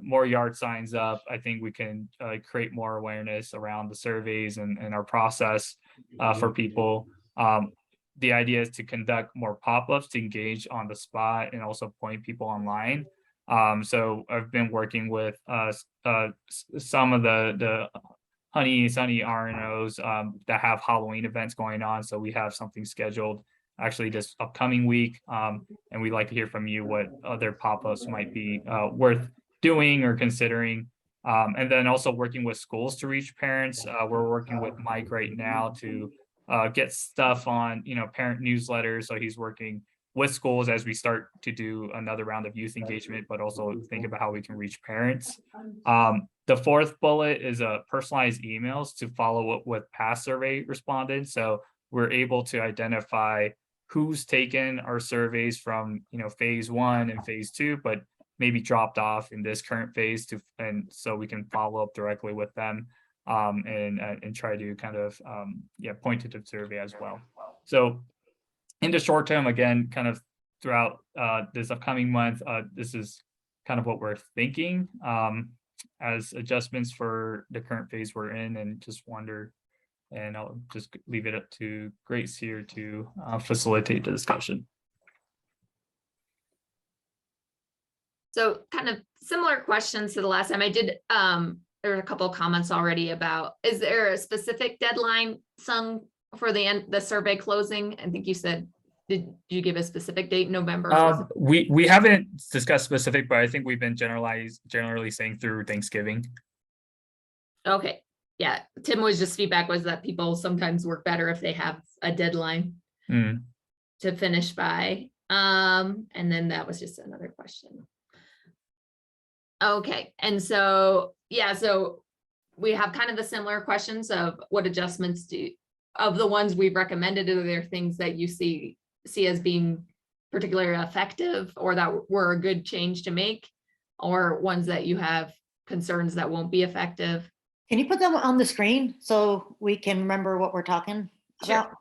more yard signs up, I think we can create more awareness around the surveys and our process for people. The idea is to conduct more pop-ups to engage on the spot and also point people online. So I've been working with some of the Honey Sunny RNOs that have Halloween events going on. So we have something scheduled actually this upcoming week. And we'd like to hear from you what other pop-ups might be worth doing or considering. And then also working with schools to reach parents. We're working with Mike right now to get stuff on, parent newsletters. So he's working with schools as we start to do another round of youth engagement, but also think about how we can reach parents. The fourth bullet is personalized emails to follow up with past survey respondents. So we're able to identify who's taken our surveys from, phase 1 and phase 2, but maybe dropped off in this current phase and so we can follow up directly with them and try to kind of point to the survey as well. So in the short term, again, kind of throughout this upcoming month, this is kind of what we're thinking as adjustments for the current phase we're in, and just wonder, and I'll just leave it up to Grace here to facilitate the discussion. So kind of similar questions to the last time I did. There were a couple of comments already about, is there a specific deadline, Sung, for the survey closing? I think you said, did you give a specific date, November? We haven't discussed specific, but I think we've been generally saying through Thanksgiving. Okay, yeah. Tim was just feedback was that people sometimes work better if they have a deadline to finish by. And then that was just another question. Okay, and so, yeah, so we have kind of the similar questions of what adjustments of the ones we've recommended, are there things that you see as being particularly effective or that were a good change to make, or ones that you have concerns that won't be effective? Can you put them on the screen so we can remember what we're talking about?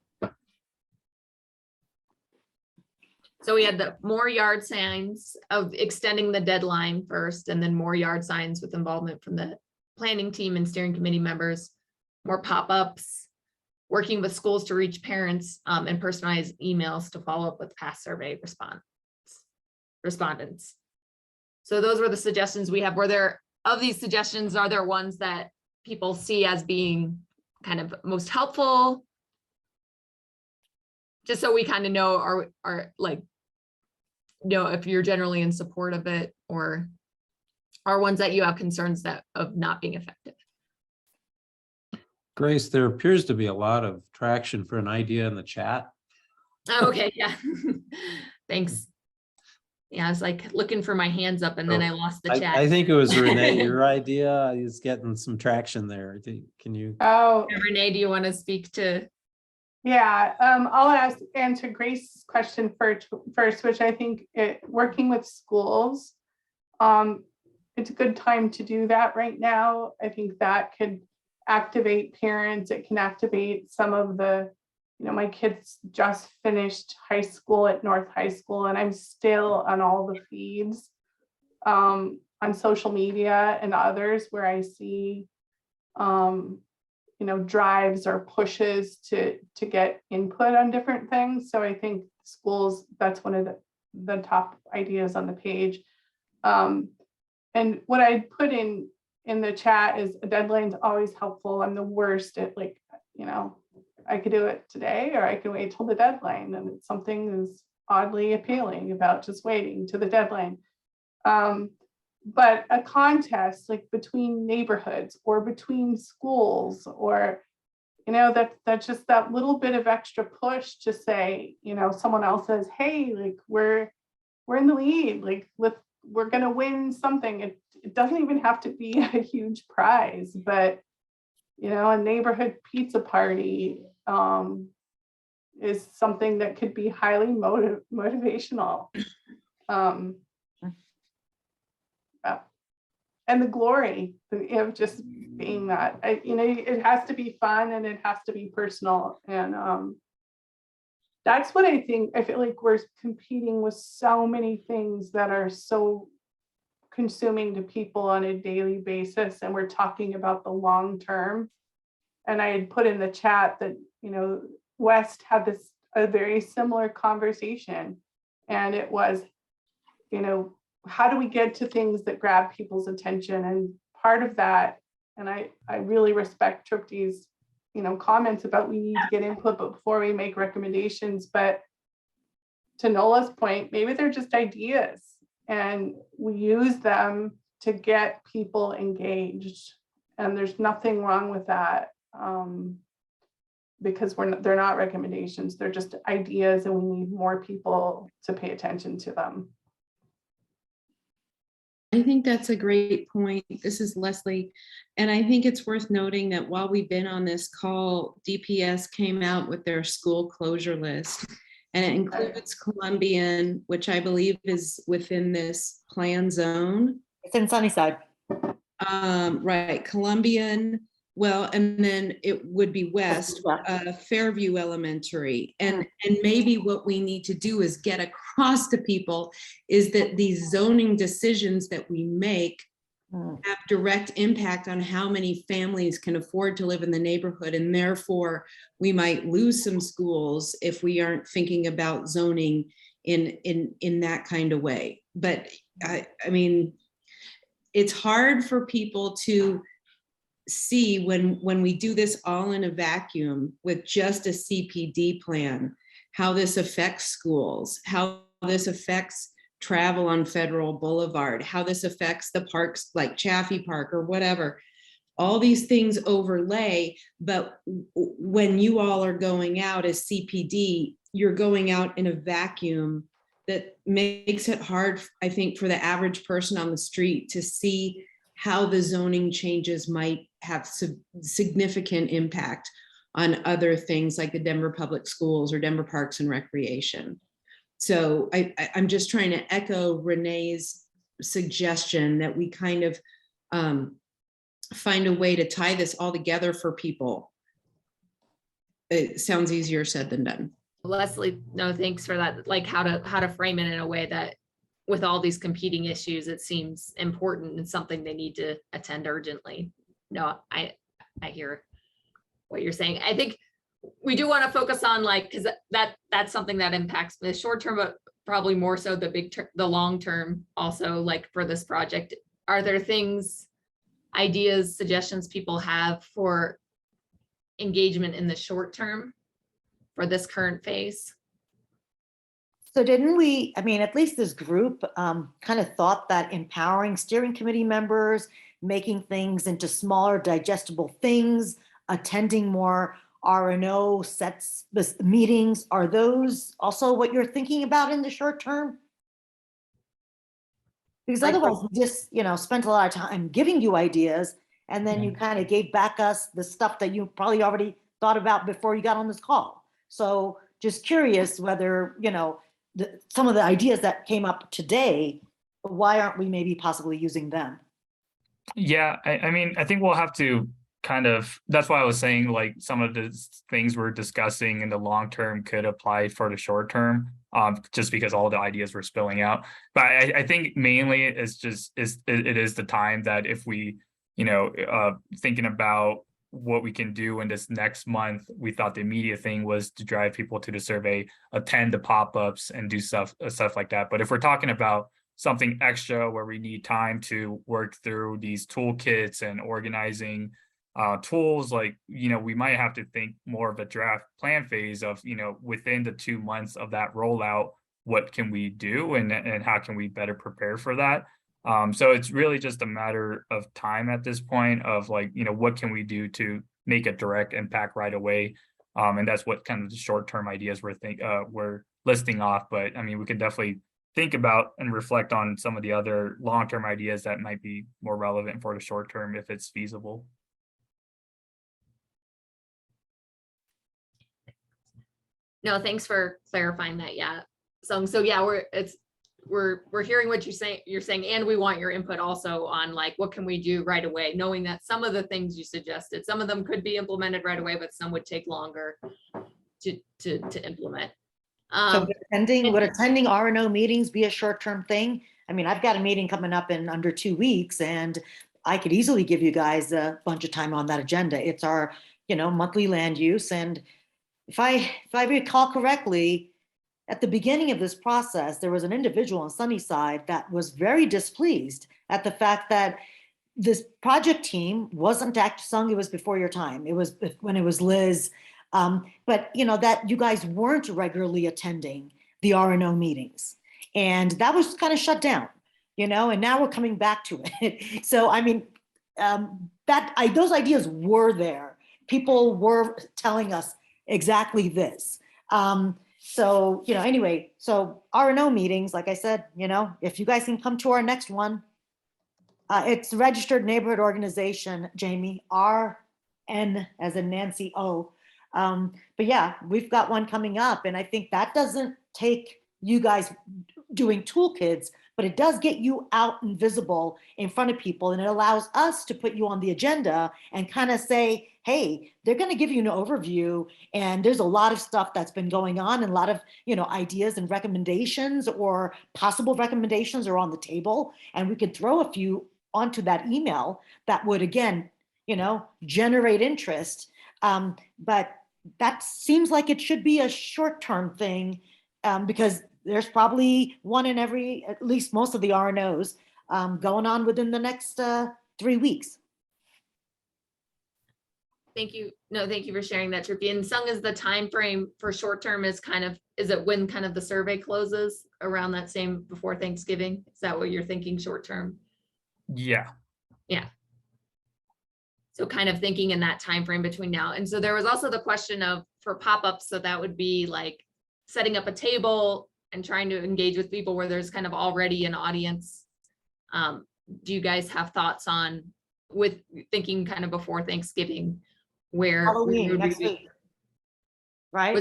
So we had the more yard signs of extending the deadline first, and then more yard signs with involvement from the planning team and steering committee members, more pop-ups, working with schools to reach parents, and personalized emails to follow up with past survey respondents. So those were the suggestions we have. Were there, of these suggestions, are there ones that people see as being kind of most helpful? Just so we kind of know, are like, if you're generally in support of it, or are ones that you have concerns of not being effective. Grace, there appears to be a lot of traction for an idea in the chat. Okay, yeah. Thanks. Yeah, I was like looking for my hands up and then I lost the chat. I think it was Renee, your idea is getting some traction there. Can you? Oh, Renee, do you want to speak to? Yeah, I'll answer Grace's question first, which I think working with schools, it's a good time to do that right now. I think that could activate parents. It can activate some of the my kids just finished high school at North High School, and I'm still on all the feeds on social media and others where I see drives or pushes to get input on different things. So I think schools, that's one of the top ideas on the page. And what I put in the chat is a deadline's always helpful. I'm the worst at I could do it today, or I can wait till the deadline, and it's something is oddly appealing about just waiting to the deadline. But a contest like between neighborhoods or between schools, or that's just that little bit of extra push to say, someone else says, hey, like we're in the lead, like we're gonna win something. It doesn't even have to be a huge prize, but a neighborhood pizza party is something that could be highly motivational. And the glory of just being that, it has to be fun and it has to be personal. And that's what I think. I feel like we're competing with so many things that are so consuming to people on a daily basis. And we're talking about the long term. And I had put in the chat that, West had a very similar conversation. And it was, how do we get to things that grab people's attention? And part of that, and I really respect Tripti's, comments about we need to get input before we make recommendations. But to Nola's point, maybe they're just ideas and we use them to get people engaged. And there's nothing wrong with that, because they're not recommendations, they're just ideas, and we need more people to pay attention to them. I think that's a great point. This is Leslie. And I think it's worth noting that while we've been on this call, DPS came out with their school closure list. And it includes Columbian, which I believe is within this plan zone. It's in Sunnyside. Right, Columbian. Well, and then it would be West, Fairview Elementary. And maybe what we need to do is get across to people is that these zoning decisions that we make have direct impact on how many families can afford to live in the neighborhood. And therefore, we might lose some schools if we aren't thinking about zoning in that kind of way. But I mean, it's hard for people to see when we do this all in a vacuum with just a CPD plan, how this affects schools, how this affects travel on Federal Boulevard, how this affects the parks like Chaffee Park or whatever. All these things overlay, but when you all are going out as CPD, you're going out in a vacuum that makes it hard, I think, for the average person on the street to see how the zoning changes might have significant impact on other things like the Denver Public Schools or Denver Parks and Recreation. So I'm just trying to echo Renee's suggestion that we kind of find a way to tie this all together for people. It sounds easier said than done. Leslie, no, thanks for that. Like how to frame it in a way that with all these competing issues, it seems important and something they need to attend urgently. No, I hear what you're saying. I think we do want to focus on because that's something that impacts the short term, but probably more so the long term also, like for this project. Are there things, ideas, suggestions people have for engagement in the short term for this current phase? So didn't we, at least this group kind of thought that empowering steering committee members, making things into smaller digestible things, attending more R&O sets meetings, are those also what you're thinking about in the short term? Because otherwise we just, spent a lot of time giving you ideas, and then you kind of gave back us the stuff that you probably already thought about before you got on this call. So just curious whether, some of the ideas that came up today, why aren't we maybe possibly using them? Yeah, I mean, I think we'll have to kind of, that's why I was saying like some of the things we're discussing in the long term could apply for the short term, just because all the ideas were spilling out. But I think mainly it's just it is the time that if we, thinking about what we can do in this next month, we thought the immediate thing was to drive people to the survey, attend the pop-ups and do stuff like that. But if we're talking about something extra where we need time to work through these toolkits and organizing tools, like, we might have to think more of a draft plan phase of, within the 2 months of that rollout, what can we do and how can we better prepare for that? So it's really just a matter of time at this point of like, what can we do to make a direct impact right away? And that's what kind of the short-term ideas we're listing off. But I mean, we could definitely think about and reflect on some of the other long-term ideas that might be more relevant for the short term if it's feasible. No, thanks for clarifying that. Yeah. So yeah, we're hearing what you're saying, and we want your input also on like, what can we do right away? Knowing that some of the things you suggested, some of them could be implemented right away, but some would take longer to implement. So would attending RNO meetings be a short-term thing? I mean, I've got a meeting coming up in under 2 weeks, and I could easily give you guys a bunch of time on that agenda. It's our, monthly land use. And if I recall correctly, at the beginning of this process, there was an individual on Sunnyside that was very displeased at the fact that this project team wasn't Sung, it was before your time. It was when it was Liz. But that you guys weren't regularly attending the RNO meetings, and that was kind of shut down, and now we're coming back to it. So, I mean, those ideas were there. People were telling us exactly this. So, anyway, so RNO meetings, like I said, if you guys can come to our next one, it's the Registered Neighborhood Organization, Jamie, RN as in Nancy O. But yeah, we've got one coming up, and I think that doesn't take you guys doing toolkits, but it does get you out and visible in front of people, and it allows us to put you on the agenda and kind of say, hey, they're going to give you an overview, and there's a lot of stuff that's been going on, and a lot of ideas and recommendations or possible recommendations are on the table, and we could throw a few onto that email that would again generate interest. But that seems like it should be a short-term thing, because there's probably one in every, at least most of the RNOs going on within the next 3 weeks. Thank you. No, thank you for sharing that, Trippy. And Sung, is the time frame for short-term is it when kind of the survey closes around that same before Thanksgiving? Is that what you're thinking short-term? Yeah. Yeah. So kind of thinking in that time frame between now. And so there was also the question of for pop-ups. So that would be like setting up a table and trying to engage with people where there's kind of already an audience. Do you guys have thoughts on with thinking kind of before Thanksgiving where Halloween next week, right?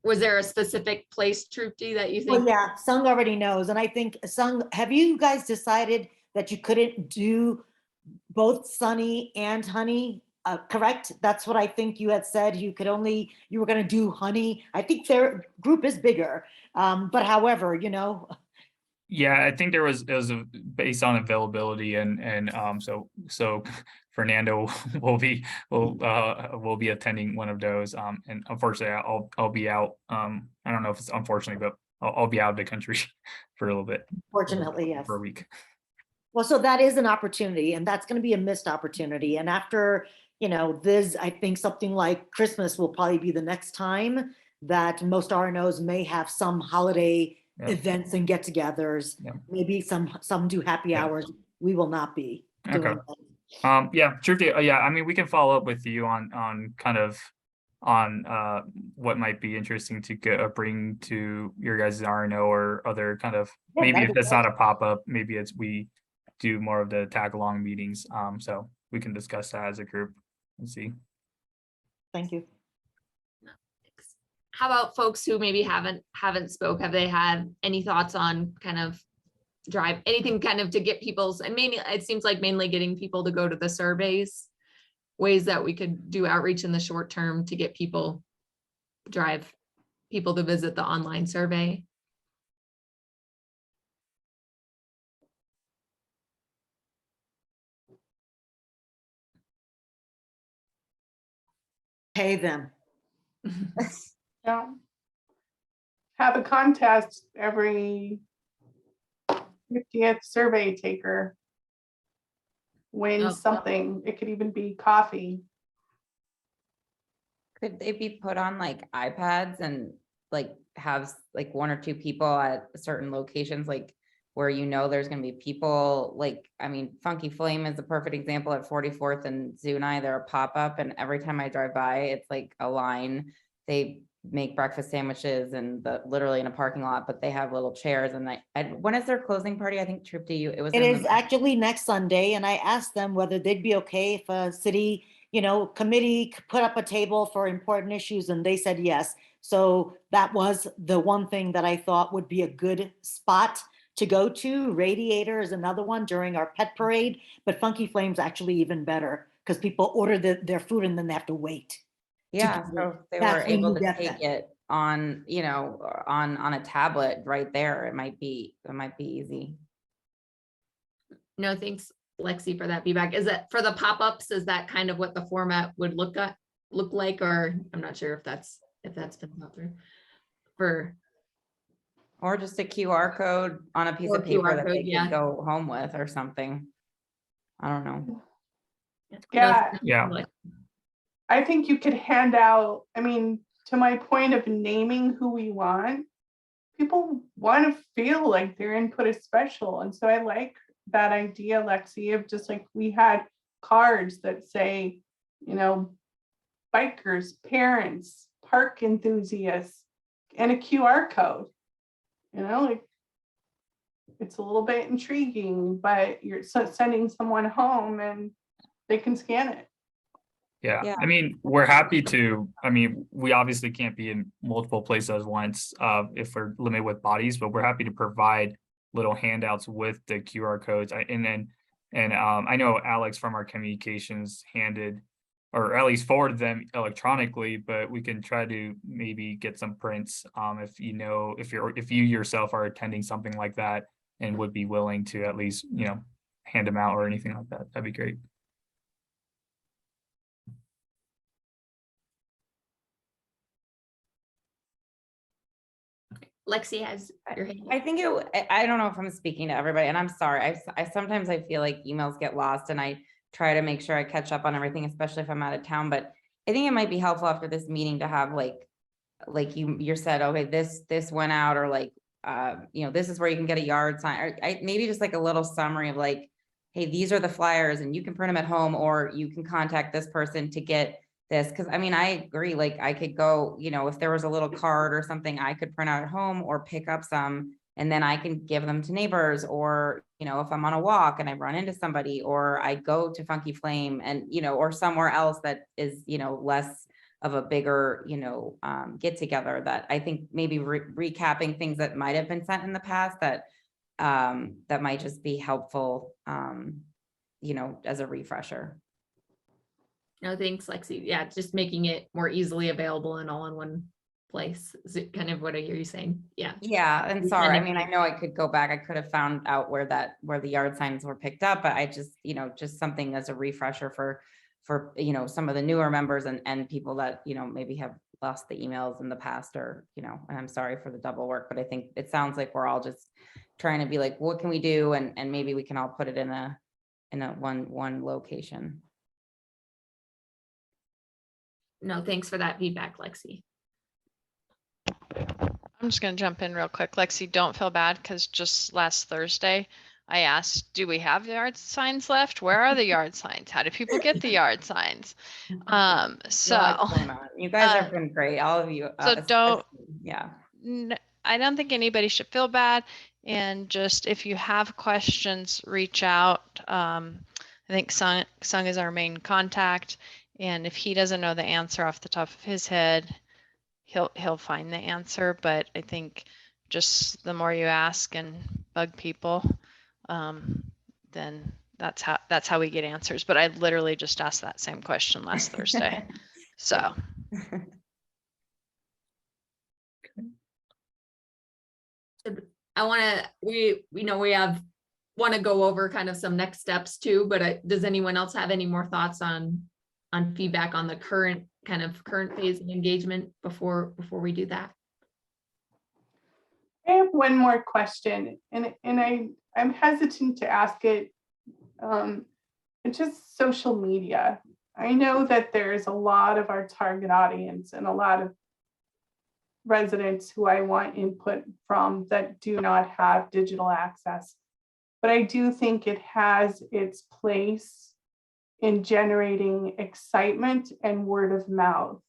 Was there a specific place, Trupti, that you think? Well, yeah, Sung already knows. And I think Sung, have you guys decided that you couldn't do both Sunny and Honey? Correct? That's what I think you had said. You were going to do Honey. I think their group is bigger. But however, Yeah, I think it was based on availability and so Fernando will be attending one of those. And unfortunately I'll be out. I don't know if it's unfortunately, but I'll be out of the country for a little bit. Fortunately, yes. For a week. Well, so that is an opportunity, and that's going to be a missed opportunity. And after, this, I think something like Christmas will probably be the next time that most RNOs may have some holiday events and get-togethers. Maybe some do happy hours. We will not be doing Okay. that. Yeah, Trupti, yeah, I mean, we can follow up with you on kind of what might be interesting to bring to your guys' RNO or other kind of, Yeah, maybe that'd if be it's great. not a pop-up, maybe it's we do more of the tag along meetings. So we can discuss that as a group and see. Thank you. How about folks who maybe haven't spoke? Have they had any thoughts on kind of anything kind of to get people's, and mainly it seems like mainly getting people to go to the surveys ways that we could do outreach in the short term to get drive people to visit the online survey. Pay them. Yeah. Have a contest every 50th survey taker wins Oh, something. It could even be coffee. Could they be put on like iPads and like have like one or two people at certain locations, like where you know there's gonna be people, like, I mean, Funky Flame is a perfect example at 44th and Zuni, they're a pop-up, and every time I drive by, it's like a line. They make breakfast sandwiches and literally in a parking lot, but they have little chairs, and when is their closing party? I think Trip to You, it was. It in is the- actually next Sunday, and I asked them whether they'd be okay if a city, committee could put up a table for important issues, and they said yes. So that was the one thing that I thought would be a good spot to go to. Radiator is another one during our pet parade, but Funky Flame's actually even better because people order their food and then they have to wait. Yeah, get so it. if they That's were when able you to get take them. it on, on a tablet right there, it might be easy. No, thanks, Lexi, for that feedback. Is it for the pop-ups? Is that kind of what the format would look like? Or I'm not sure if that's been thought through. Or just a QR code on a piece Or of paper QR that code, they yeah. could go home with or something. I don't know. Yeah. Yeah. I think you could hand out, I mean, to my point of naming who we want, people want to feel like their input is special. And so I like that idea, Lexi, of just like we had cards that say, bikers, parents, park enthusiasts, and a QR code. Like it's a little bit intriguing, but you're sending someone home and they can scan it. Yeah, I mean, we're happy to, we obviously can't be in multiple places at once if we're limited with bodies, but we're happy to provide little handouts with the QR codes. I know Alex from our communications handed, or at least forwarded them electronically, but we can try to maybe get some prints if you yourself are attending something like that and would be willing to at least, hand them out or anything like that. That'd be great. Lexi has your hand. I think I don't know if I'm speaking to everybody, and I'm sorry. I sometimes I feel like emails get lost, and I try to make sure I catch up on everything, especially if I'm out of town. But I think it might be helpful after this meeting to have like you said, okay, this went out, or like this is where you can get a yard sign, or maybe just like a little summary of like, hey, these are the flyers, and you can print them at home, or you can contact this person to get this. Because I agree, like I could go, if there was a little card or something I could print out at home or pick up some, and then I can give them to neighbors, or if I'm on a walk and I run into somebody, or I go to Funky Flame and or somewhere else that is less of a bigger get together, that I think maybe recapping things that might have been sent in the past that that might just be helpful as a refresher. No, thanks, Lexi. Yeah, just making it more easily available and all in one place. Is it kind of what I hear you saying? Yeah. Yeah, and sorry, I know I could go back. I could have found out where the yard signs were picked up, but I just, just something as a refresher for some of the newer members and people that, maybe have lost the emails in the past, or, and I'm sorry for the double work, but I think it sounds like we're all just trying to be like, what can we do? And maybe we can all put it in a one location. No, thanks for that feedback, Lexi. I'm just going to jump in real quick. Lexi, don't feel bad, because just last Thursday, I asked, do we have yard signs left? Where are the yard signs? How do people get the yard signs? So You guys have been great, all of you. So don't, yeah. I don't think anybody should feel bad. And just, if you have questions, reach out. I think Sung is our main contact. And if he doesn't know the answer off the top of his head, he'll find the answer. But I think just the more you ask and bug people, then that's how we get answers. But I literally just asked that same question last Thursday. So I want to, we want to go over kind of some next steps too, but does anyone else have any more thoughts on feedback on the current phase of engagement before we do that? I have one more question, and I'm hesitant to ask it. It's just social media. I know that there's a lot of our target audience and a lot of residents who I want input from that do not have digital access. But I do think it has its place in generating excitement and word of mouth.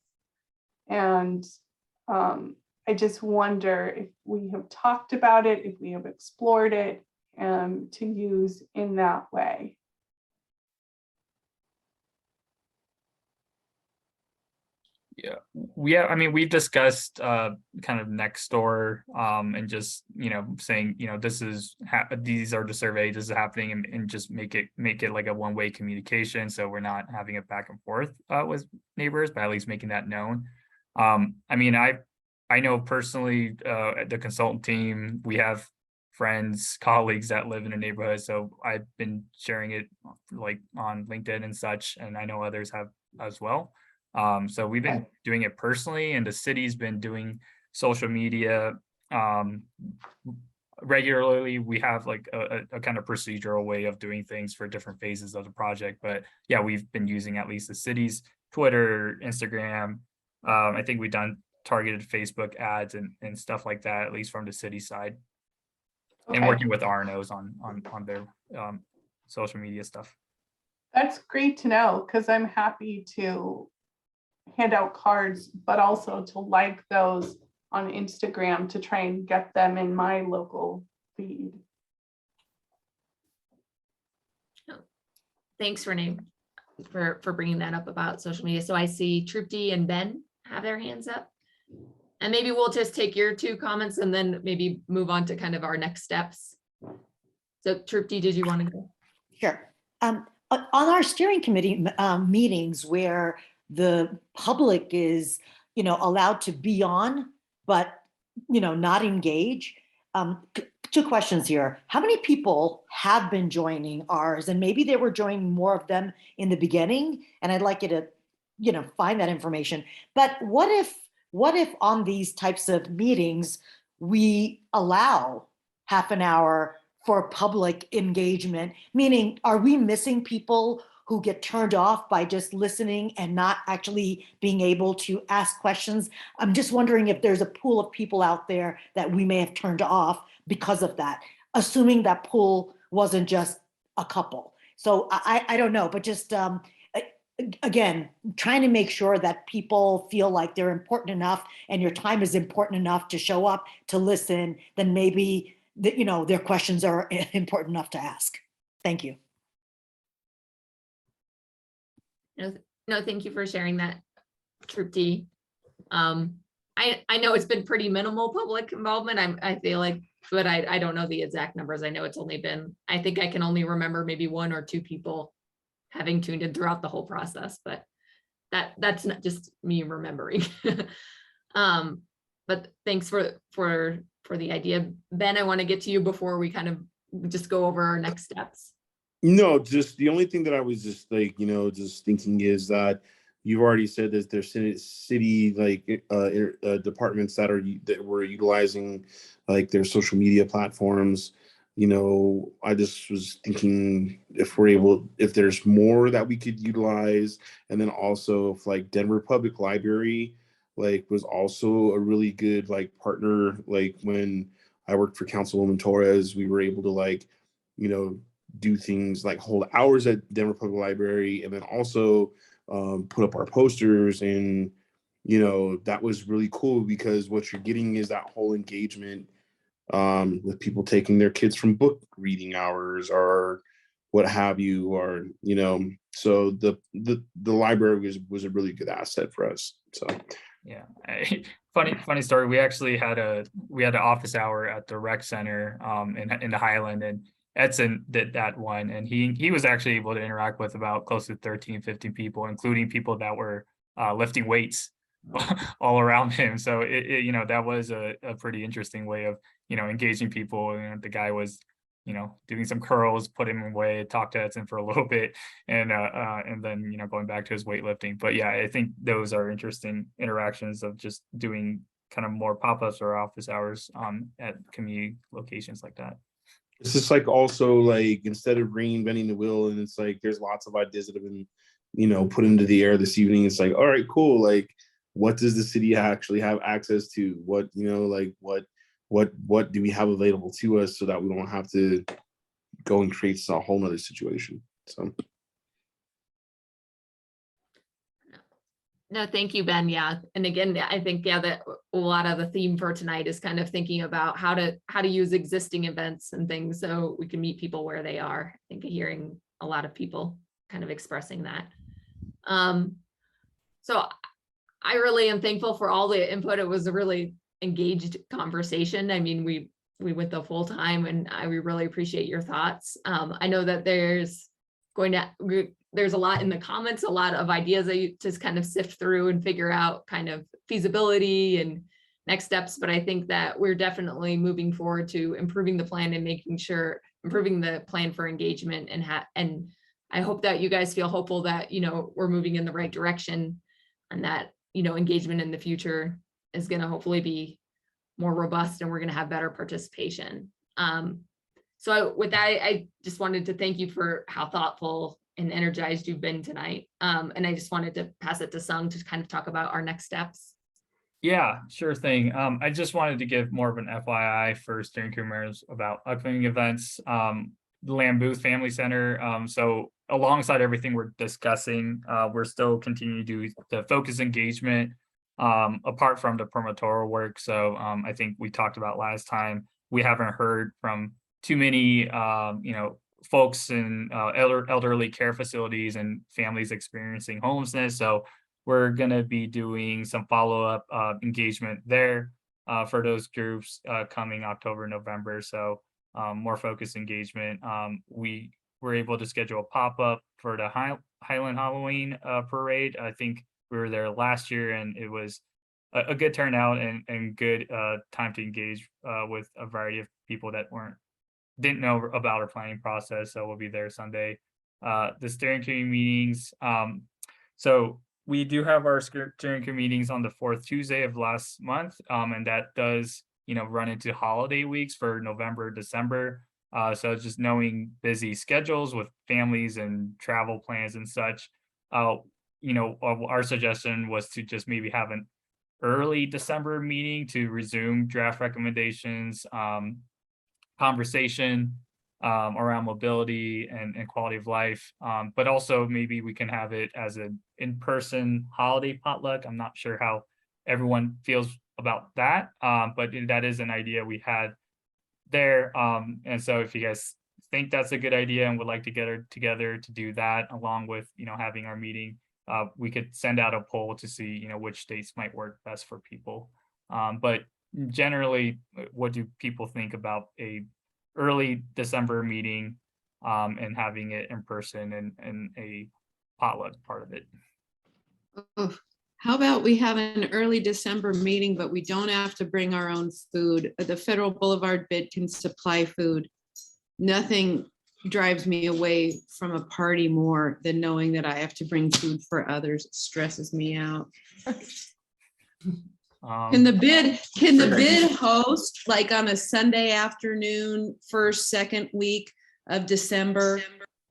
And I just wonder if we have talked about it, if we have explored it to use in that way. Yeah, I mean, we've discussed kind of next door and just, saying, this is these are the surveys, this is happening, and just make it like a one-way communication, so we're not having it back and forth with neighbors, but at least making that known. I mean, I know personally the consultant team, we have friends, colleagues that live in a neighborhood, so I've been sharing it like on LinkedIn and such, and I know others have as well. So we've been doing it personally, and the city's been doing social media regularly. We have like a kind of procedural way of doing things for different phases of the project, but yeah, we've been using at least the city's Twitter, Instagram. I think we've done targeted Facebook ads and stuff like that, at least from the city side, and working with RNOs on their social media stuff. That's great to know, because I'm happy to hand out cards, but also to like those on Instagram to try and get them in my local feed. Thanks, Renee, for bringing that up about social media. So I see Trupti and Ben have their hands up. And maybe we'll just take your 2 comments and then maybe move on to kind of our next steps. So Trupti, did you want to go? Sure. On our steering committee meetings where the public is, allowed to be on, but, not engage. 2 questions here. How many people have been joining ours? And maybe they were joining more of them in the beginning, and I'd like you to, find that information. But what if on these types of meetings, we allow half an hour for public engagement? Meaning, are we missing people who get turned off by just listening and not actually being able to ask questions? I'm just wondering if there's a pool of people out there that we may have turned off because of that, assuming that pool wasn't just a couple. So I don't know, but just again, trying to make sure that people feel like they're important enough and your time is important enough to show up to listen, then maybe their questions are important enough to ask. Thank you. No, thank you for sharing that, Trupti. I know it's been pretty minimal public involvement. I feel like, but I don't know the exact numbers. I know it's only been, I think I can only remember maybe 1 or 2 people having tuned in throughout the whole process, but that's not just me remembering. But thanks for the idea. Ben, I want to get to you before we kind of just go over our next steps. No, just the only thing that I was just like, just thinking is that you've already said that there's city like departments that were utilizing like their social media platforms. I just was thinking if there's more that we could utilize, and then also if like Denver Public Library like was also a really good like partner. Like when I worked for Councilwoman Torres, we were able to like, do things like hold hours at Denver Public Library, and then also put up our posters, and that was really cool because what you're getting is that whole engagement with people taking their kids from book reading hours or what have you, or so the library was a really good asset for us. So yeah. Funny story. We actually had an office hour at the rec center in the Highland, and Edson did that one, and he was actually able to interact with about close to 13, 15 people, including people that were lifting weights all around him. So it you know, that was a pretty interesting way of, you know, engaging people. And the guy was, you know, doing some curls, put him away, talked to Edson for a little bit, and then, you know, going back to his weightlifting. But yeah, I think those are interesting interactions of just doing kind of more pop-ups or office hours at community locations like that. It's just like also like instead of reinventing the wheel, and it's like there's lots of ideas that have been, you know, put into the air this evening. It's like, all right, cool. Like, what does the city actually have access to? What, you know, like what do we have available to us so that we don't have to go and create a whole nother situation? So. No, thank you, Ben. Yeah. And again, I think, yeah, that a lot of the theme for tonight is kind of thinking about how to use existing events and things so we can meet people where they are. I think hearing a lot of people kind of expressing that. So I really am thankful for all the input. It was a really engaged conversation. I mean, we went the full time, and we really appreciate your thoughts. I know that there's a lot in the comments, a lot of ideas that you just kind of sift through and figure out kind of feasibility and next steps. But I think that we're definitely moving forward to improving the plan and improving the plan for engagement, and I hope that you guys feel hopeful that, you know, we're moving in the right direction, and that, you know, engagement in the future is going to hopefully be more robust, and we're going to have better participation. So with that, I just wanted to thank you for how thoughtful and energized you've been tonight. And I just wanted to pass it to Sung to kind of talk about our next steps. Yeah, sure thing. I just wanted to give more of an FYI for steering committee members about upcoming events. The Lambuth Family Center. So alongside everything we're discussing, we're still continuing to do the focus engagement apart from the promotorial work. So I think we talked about last time, we haven't heard from too many, you know, folks in elderly care facilities and families experiencing homelessness. So we're going to be doing some follow-up engagement there for those groups coming October, November. So more focused engagement. We were able to schedule a pop-up for the Highland Halloween parade. I think we were there last year, and it was a good turnout and good time to engage with a variety of people that didn't know about our planning process. So we'll be there Sunday. The steering committee meetings. So we do have our steering committee meetings on the 4th Tuesday of last month. And that does, you know, run into holiday weeks for November, December. So just knowing busy schedules with families and travel plans and such, you know, our suggestion was to just maybe have an early December meeting to resume draft recommendations, conversation around mobility and quality of life, but also maybe we can have it as an in-person holiday potluck. I'm not sure how everyone feels about that, but that is an idea we had there. And so if you guys think that's a good idea and would like to get together to do that, along with, you know, having our meeting, we could send out a poll to see, you know, which dates might work best for people. But generally, what do people think about a early December meeting and having it in person and a potluck part of it? How about we have an early December meeting, but we don't have to bring our own food? The Federal Boulevard bid can supply food. Nothing drives me away from a party more than knowing that I have to bring food for others. It stresses me out. Can the bid host like on a Sunday afternoon, first, second week of December?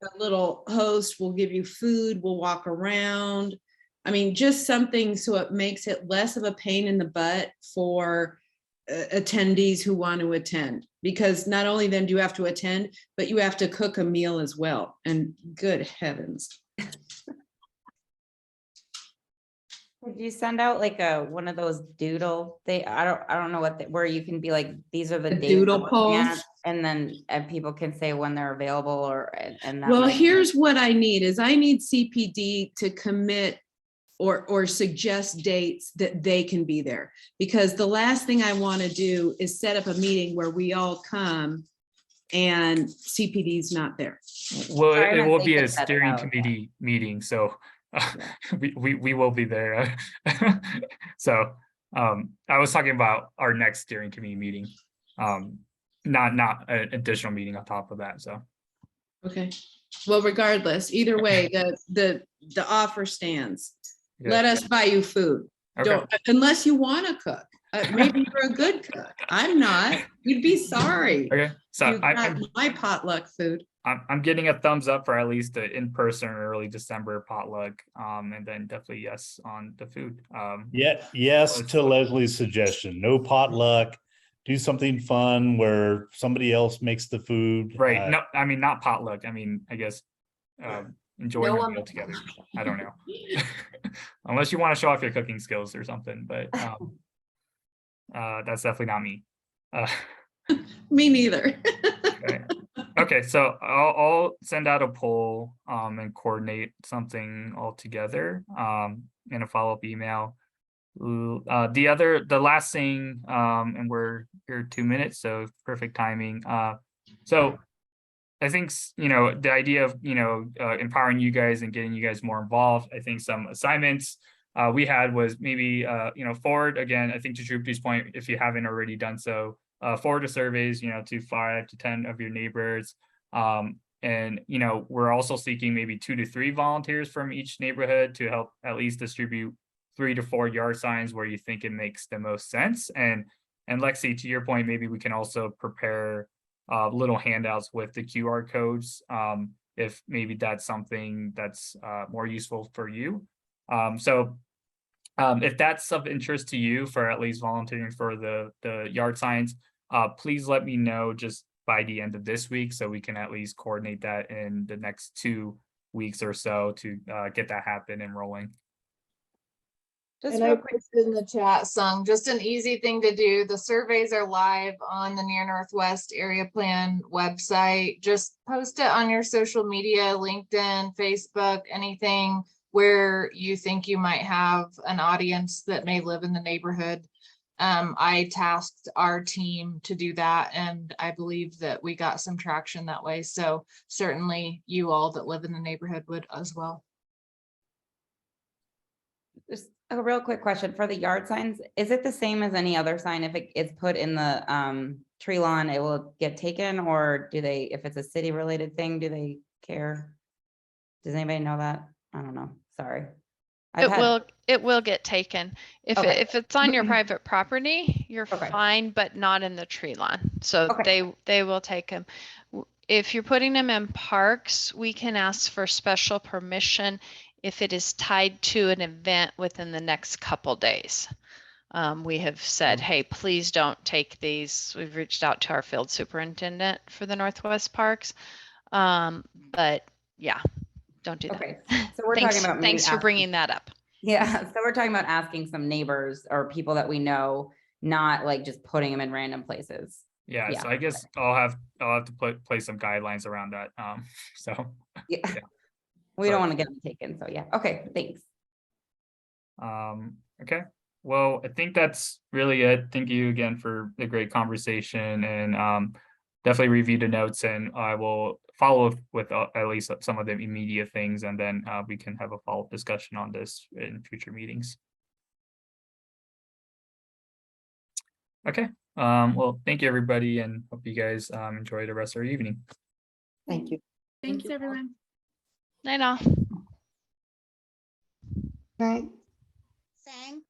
A little host will give you food, we'll walk around. I mean, just something so it makes it less of a pain in the butt for attendees who want to attend, because not only then do you have to attend, but you have to cook a meal as well. And good heavens. Did you send out like one of those doodle? I don't know where you can be like, these are the dates doodle polls, and then people can say when they're available and that. Well, here's what I need is I need CPD to commit or suggest dates that they can be there, because the last thing I want to do is set up a meeting where we all come and CPD's not there. Well, Sorry, I it meant will they be could a set it steering out, yeah. committee meeting, so we will be there. So I was talking about our next steering committee meeting, not an additional meeting on top of that. So Okay, well, regardless, either way, the offer stands. yeah. Let us buy you food. Okay. Don't, unless you want to cook. Maybe you're a good cook. I'm not. You'd be sorry. Okay, so You got my potluck food. I'm getting a thumbs up for at least the in-person early December potluck, and then definitely yes on the food. Yeah, yes to Leslie's suggestion. No potluck. Do something fun where somebody else makes the food. Right. No, I mean not potluck. I mean, I guess enjoying No a one- meal together. I don't know. Unless you want to show off your cooking skills or something, but that's definitely not me. Me neither. Okay. Okay, so I'll send out a poll and coordinate something all together in a follow-up email. The last thing, and we're here 2 minutes, so perfect timing. So I think the idea of empowering you guys and getting you guys more involved. I think some assignments we had was maybe forward again. I think to Drupal's point, if you haven't already done so, forward to surveys, to 5 to 10 of your neighbors. And we're also seeking maybe 2 to 3 volunteers from each neighborhood to help at least distribute 3 to 4 yard signs where you think it makes the most sense. And Lexi, to your point, maybe we can also prepare little handouts with the QR codes if maybe that's something that's more useful for you. So if that's of interest to you for at least volunteering for the yard signs, please let me know just by the end of this week so we can at least coordinate that in the next 2 weeks or so to get that happen and rolling. Just And I real quick, posted in the chat, Sung, just an easy thing to do. The surveys are live on the Near Northwest Area Plan website. Just post it on your social media, LinkedIn, Facebook, anything where you think you might have an audience that may live in the neighborhood. I tasked our team to do that, and I believe that we got some traction that way. So certainly you all that live in the neighborhood would as well. just a real quick question for the yard signs. Is it the same as any other sign? If it is put in the tree lawn, it will get taken, or do they, if it's a city related thing, do they care? Does anybody know that? I don't know. Sorry. It will get taken. If it's on your private property, you're fine, but not in the tree lawn. So they will take them. If you're putting them in parks, we can ask for special permission if it is tied to an event within the next couple days. We have said, hey, please don't take these. We've reached out to our field superintendent for the Northwest Parks. But yeah, don't do that. Okay, so we're talking about thanks for bringing that up. Yeah, so we're talking about asking some neighbors or people that we know, not like just putting them in random places. Yeah, so I guess I'll have to place some guidelines around that. So yeah. We don't want to get them taken. So yeah. Okay, thanks. Okay. Well, I think that's really it. Thank you again for the great conversation, and definitely review the notes, and I will follow up with at least some of the immediate things, and then we can have a follow-up discussion on this in future meetings. Okay. Well, thank you, everybody, and hope you guys enjoy the rest of your evening. Thank you. Thanks, everyone. Night all. Right. Sang.